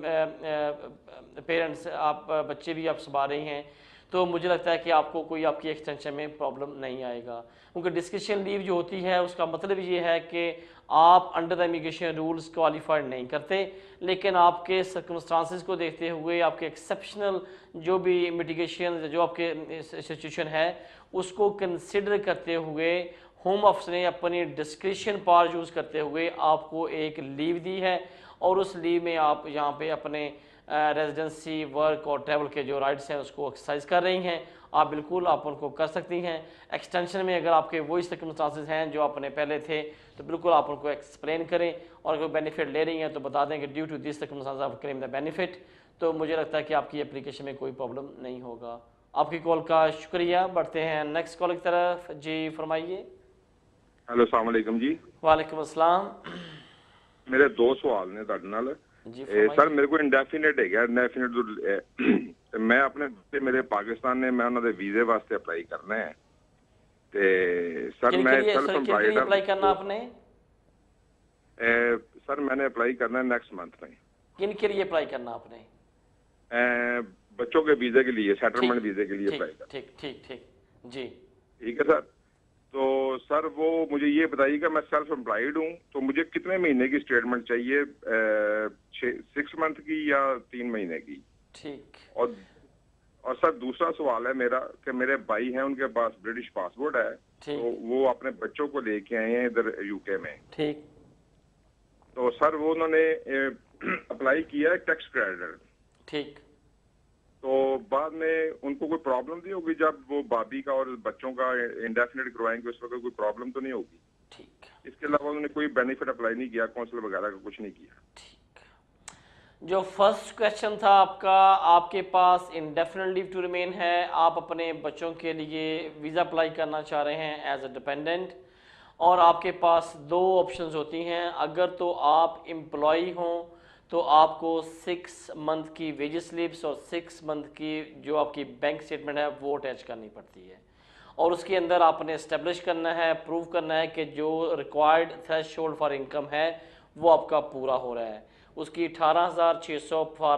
पेरेंट्स आप बच्चे भी आप संभाल रही हैं, तो मुझे लगता है कि आपको कोई आपकी एक्सटेंशन में प्रॉब्लम नहीं आएगा। क्योंकि डिस्क्रिशन लीव जो होती है उसका मतलब ये है कि आप under the immigration rules qualified नहीं करते, लेकिन आपके सर्कमस्टांसेस को देखते हुए, आपके एक्सेप्शनल जो भी मिटिगेशन जो आपके सिचुएशन है उसको कंसिडर करते हुए होम ऑफिस ने अपनी डिस्क्रिशन पावर यूज़ करते हुए आपको एक लीव दी है, और उस लीव में आप यहाँ पे अपने रेजिडेंसी, वर्क और ट्रैवल के जो राइट्स हैं उसको एक्सरसाइज कर रही हैं। आप बिल्कुल आप उनको कर सकती हैं। एक्सटेंशन में अगर आपके वही सर्कमस्टांसेस हैं जो आपने पहले थे, तो बिल्कुल आप उनको एक्सप्लेन करें, और अगर बेनिफिट ले रही हैं तो बता दें कि ड्यू टू दिस सर्कमस्टांसेस आप क्लेम द बेनिफिट, तो मुझे लगता है कि आपकी एप्लीकेशन में कोई प्रॉब्लम नहीं होगा। आपकी कॉल का शुक्रिया। बढ़ते हैं नेक्स्ट कॉल की तरफ। जी फरमाइए। हेलो, अस्सलाम वालेकुम जी। वालेकुम अस्सलाम। मेरे 2 सवाल ने ਤੁਹਾਡੇ ਨਾਲ। सर मेरे को इंडेफिनेट है क्या? इंडेफिनेट मैं अपने मेरे पाकिस्तान ने मैं उन्होंने वीजे वास्ते अप्लाई करना है, ते सर मैं सेल्फ एम्प्लॉयड अप्लाई करना आपने? सर मैंने अप्लाई करना है नेक्स्ट मंथ में। किन के लिए अप्लाई करना आपने? बच्चों के वीजे के लिए, सेटलमेंट वीजे के लिए अप्लाई करना। ठीक ठीक ठीक जी, ठीक है सर। तो सर वो मुझे ये बताइएगा, मैं सेल्फ एम्प्लॉयड हूँ, तो मुझे कितने महीने की स्टेटमेंट चाहिए, 6 मंथ की या 3 महीने की? ठीक। और सर दूसरा सवाल है मेरा कि मेरे भाई हैं, उनके पास ब्रिटिश पासपोर्ट है, तो वो अपने बच्चों को लेके आए हैं इधर UK में। ठीक। तो सर वो उन्होंने अप्लाई किया है टैक्स क्रेडिट, ठीक, तो बाद में उनको कोई प्रॉब्लम नहीं होगी जब वो भाभी का और बच्चों का इंडेफिनिट करवाएंगे, उस वक्त कोई प्रॉब्लम तो नहीं होगी? ठीक। इसके अलावा उन्होंने कोई बेनिफिट अप्लाई नहीं किया, काउंसिल वगैरह का कुछ नहीं किया? ठीक। जो फर्स्ट क्वेश्चन था आपका, आपके पास इंडेफिनिट लीव टू रिमेन है, आप अपने बच्चों के लिए वीज़ा अप्लाई करना चाह रहे हैं एज अ डिपेंडेंट, और आपके पास दो ऑप्शंस होती हैं। अगर तो आप एम्प्लॉई हों तो आपको 6 मंथ की वेजेस स्लिप्स और 6 मंथ की जो आपकी बैंक स्टेटमेंट है वो अटैच करनी पड़ती है, और उसके अंदर आपने इस्टेब्लिश करना है, प्रूव करना है कि जो रिक्वायर्ड थ्रेशोल्ड फॉर इनकम है वो आपका पूरा हो रहा है। उसकी 18,600 फॉर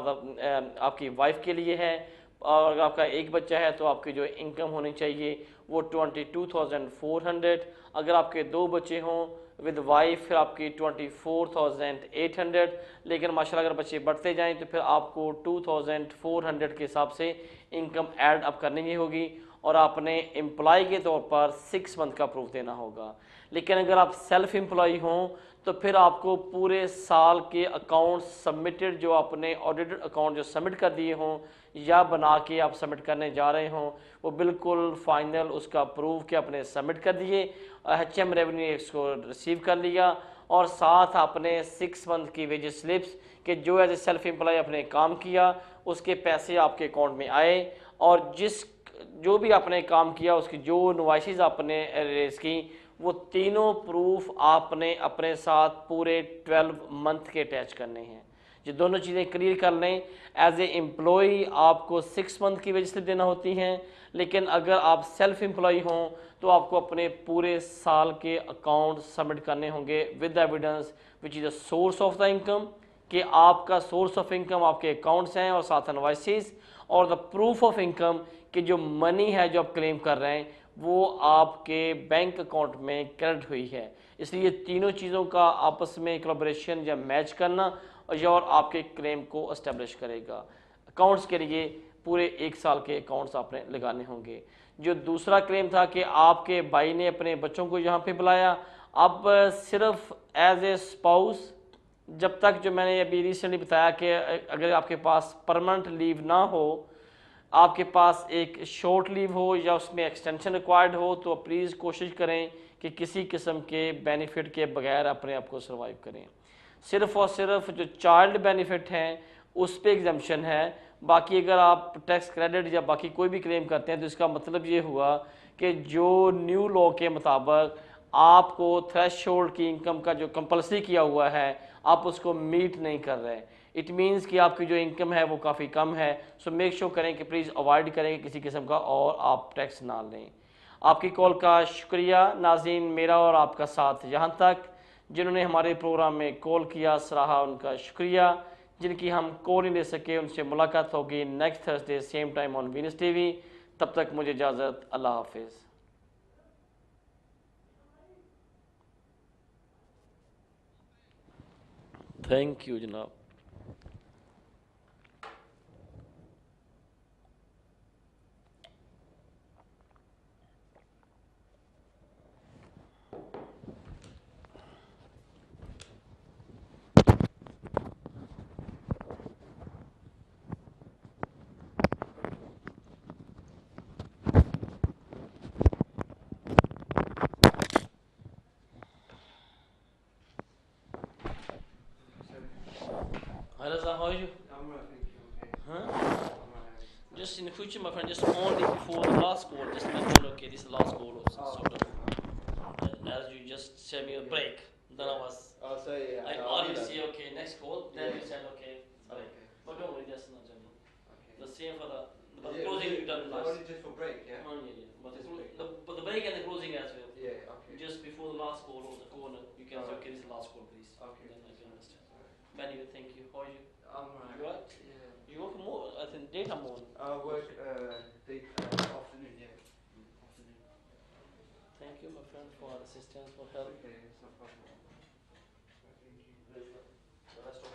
आपकी वाइफ के लिए है, और अगर आपका एक बच्चा है तो आपकी जो इनकम होनी चाहिए वो 22,400। अगर आपके 2 बच्चे हों विद वाइफ फिर आपकी 24,800, लेकिन माशाल्लाह अगर बच्चे बढ़ते जाएं तो फिर आपको 2,400 के हिसाब से इनकम ऐड अप करनी ही होगी, और आपने एम्प्लॉय के तौर पर 6 मंथ का प्रूफ देना होगा। लेकिन अगर आप सेल्फ एम्प्लॉय हों तो फिर आपको पूरे साल के अकाउंट सबमिटेड, जो आपने ऑडिटेड अकाउंट जो सबमिट कर दिए हों या बना के आप सबमिट करने जा रहे हों, वो बिल्कुल फाइनल उसका प्रूफ कि आपने सबमिट कर दिए, HM रेवेन्यू इसको रिसीव कर लिया, और साथ आपने 6 मंथ की वेजेस स्लिप्स कि जो एज ए सेल्फ एम्प्लॉय आपने काम किया उसके पैसे आपके अकाउंट में आए, और जो भी आपने काम किया उसकी जो इनवॉइसेस आपने रेज की वो तीनों प्रूफ आपने अपने साथ पूरे 12 मंथ के अटैच करने हैं। ये दोनों चीज़ें क्लियर कर लें। एज ए एम्प्लॉई आपको 6 मंथ की वजह से देना होती हैं, लेकिन अगर आप सेल्फ एम्प्लॉय हों तो आपको अपने पूरे साल के अकाउंट सबमिट करने होंगे with evidence which is the source of the income, कि आपका सोर्स ऑफ इनकम आपके अकाउंट्स हैं और साथ इनवॉइसेस, और द प्रूफ ऑफ इनकम कि जो मनी है जो आप क्लेम कर रहे हैं वो आपके बैंक अकाउंट में क्रेडिट हुई है। इसलिए तीनों चीज़ों का आपस में कोलैबोरेशन या मैच करना और आपके क्लेम को एस्टेब्लिश करेगा। अकाउंट्स के लिए पूरे 1 साल के अकाउंट्स आपने लगाने होंगे। जो दूसरा क्लेम था कि आपके भाई ने अपने बच्चों को यहाँ पे बुलाया, अब सिर्फ एज ए स्पाउस, जब तक जो मैंने अभी रिसेंटली बताया कि अगर आपके पास परमानेंट लीव ना हो, आपके पास एक शॉर्ट लीव हो या उसमें एक्सटेंशन रिक्वायर्ड हो, तो प्लीज़ कोशिश करें कि किसी किस्म के बेनिफिट के बगैर अपने आप को सर्वाइव करें। सिर्फ और सिर्फ जो चाइल्ड बेनिफिट हैं उस पर एग्जम्पशन है, बाकी अगर आप टैक्स क्रेडिट या बाकी कोई भी क्लेम करते हैं तो इसका मतलब ये हुआ कि जो न्यू लॉ के मुताबिक आपको थ्रेशोल्ड की इनकम का जो कंपल्सरी किया हुआ है आप उसको मीट नहीं कर रहे। इट मीन्स कि आपकी जो इनकम है वो काफ़ी कम है। सो मेक श्योर करें कि प्लीज़ अवॉइड करें किसी किस्म का और आप टैक्स ना लें। आपकी कॉल का शुक्रिया नाज़रीन, मेरा और आपका साथ यहाँ तक। जिन्होंने हमारे प्रोग्राम में कॉल किया सराहा उनका शुक्रिया। जिनकी हम कॉल नहीं ले सके उनसे मुलाकात होगी next Thursday same time on Venus TV. तब तक मुझे इजाज़त, अल्लाह हाफिज़। थैंक यू जनाब। Hi Raza, how are you? I'm right, thank you. Okay. Huh? Just in the future, my friend, just only before the last call, just mention, okay, this is the last call, or sort of. As you just said me a break, then I was. I'll say, yeah. I always say, okay, next call, then you said, okay, sorry. Okay. But don't worry, that's not general. Okay. The same for the closing you done last. Only just for break, yeah? Yeah. But the break and the closing as well. Yeah, okay. Just before the last call or the corner, you can say, okay, this is the last call, please. Okay. Then I can understand. Anyway, thank you. How are you? I'm right. You right? Yeah. You work more, I think, daytime morning. I work afternoon, yeah. Afternoon. Thank you, my friend, for assistance, for help. Okay, it's no problem. The rest of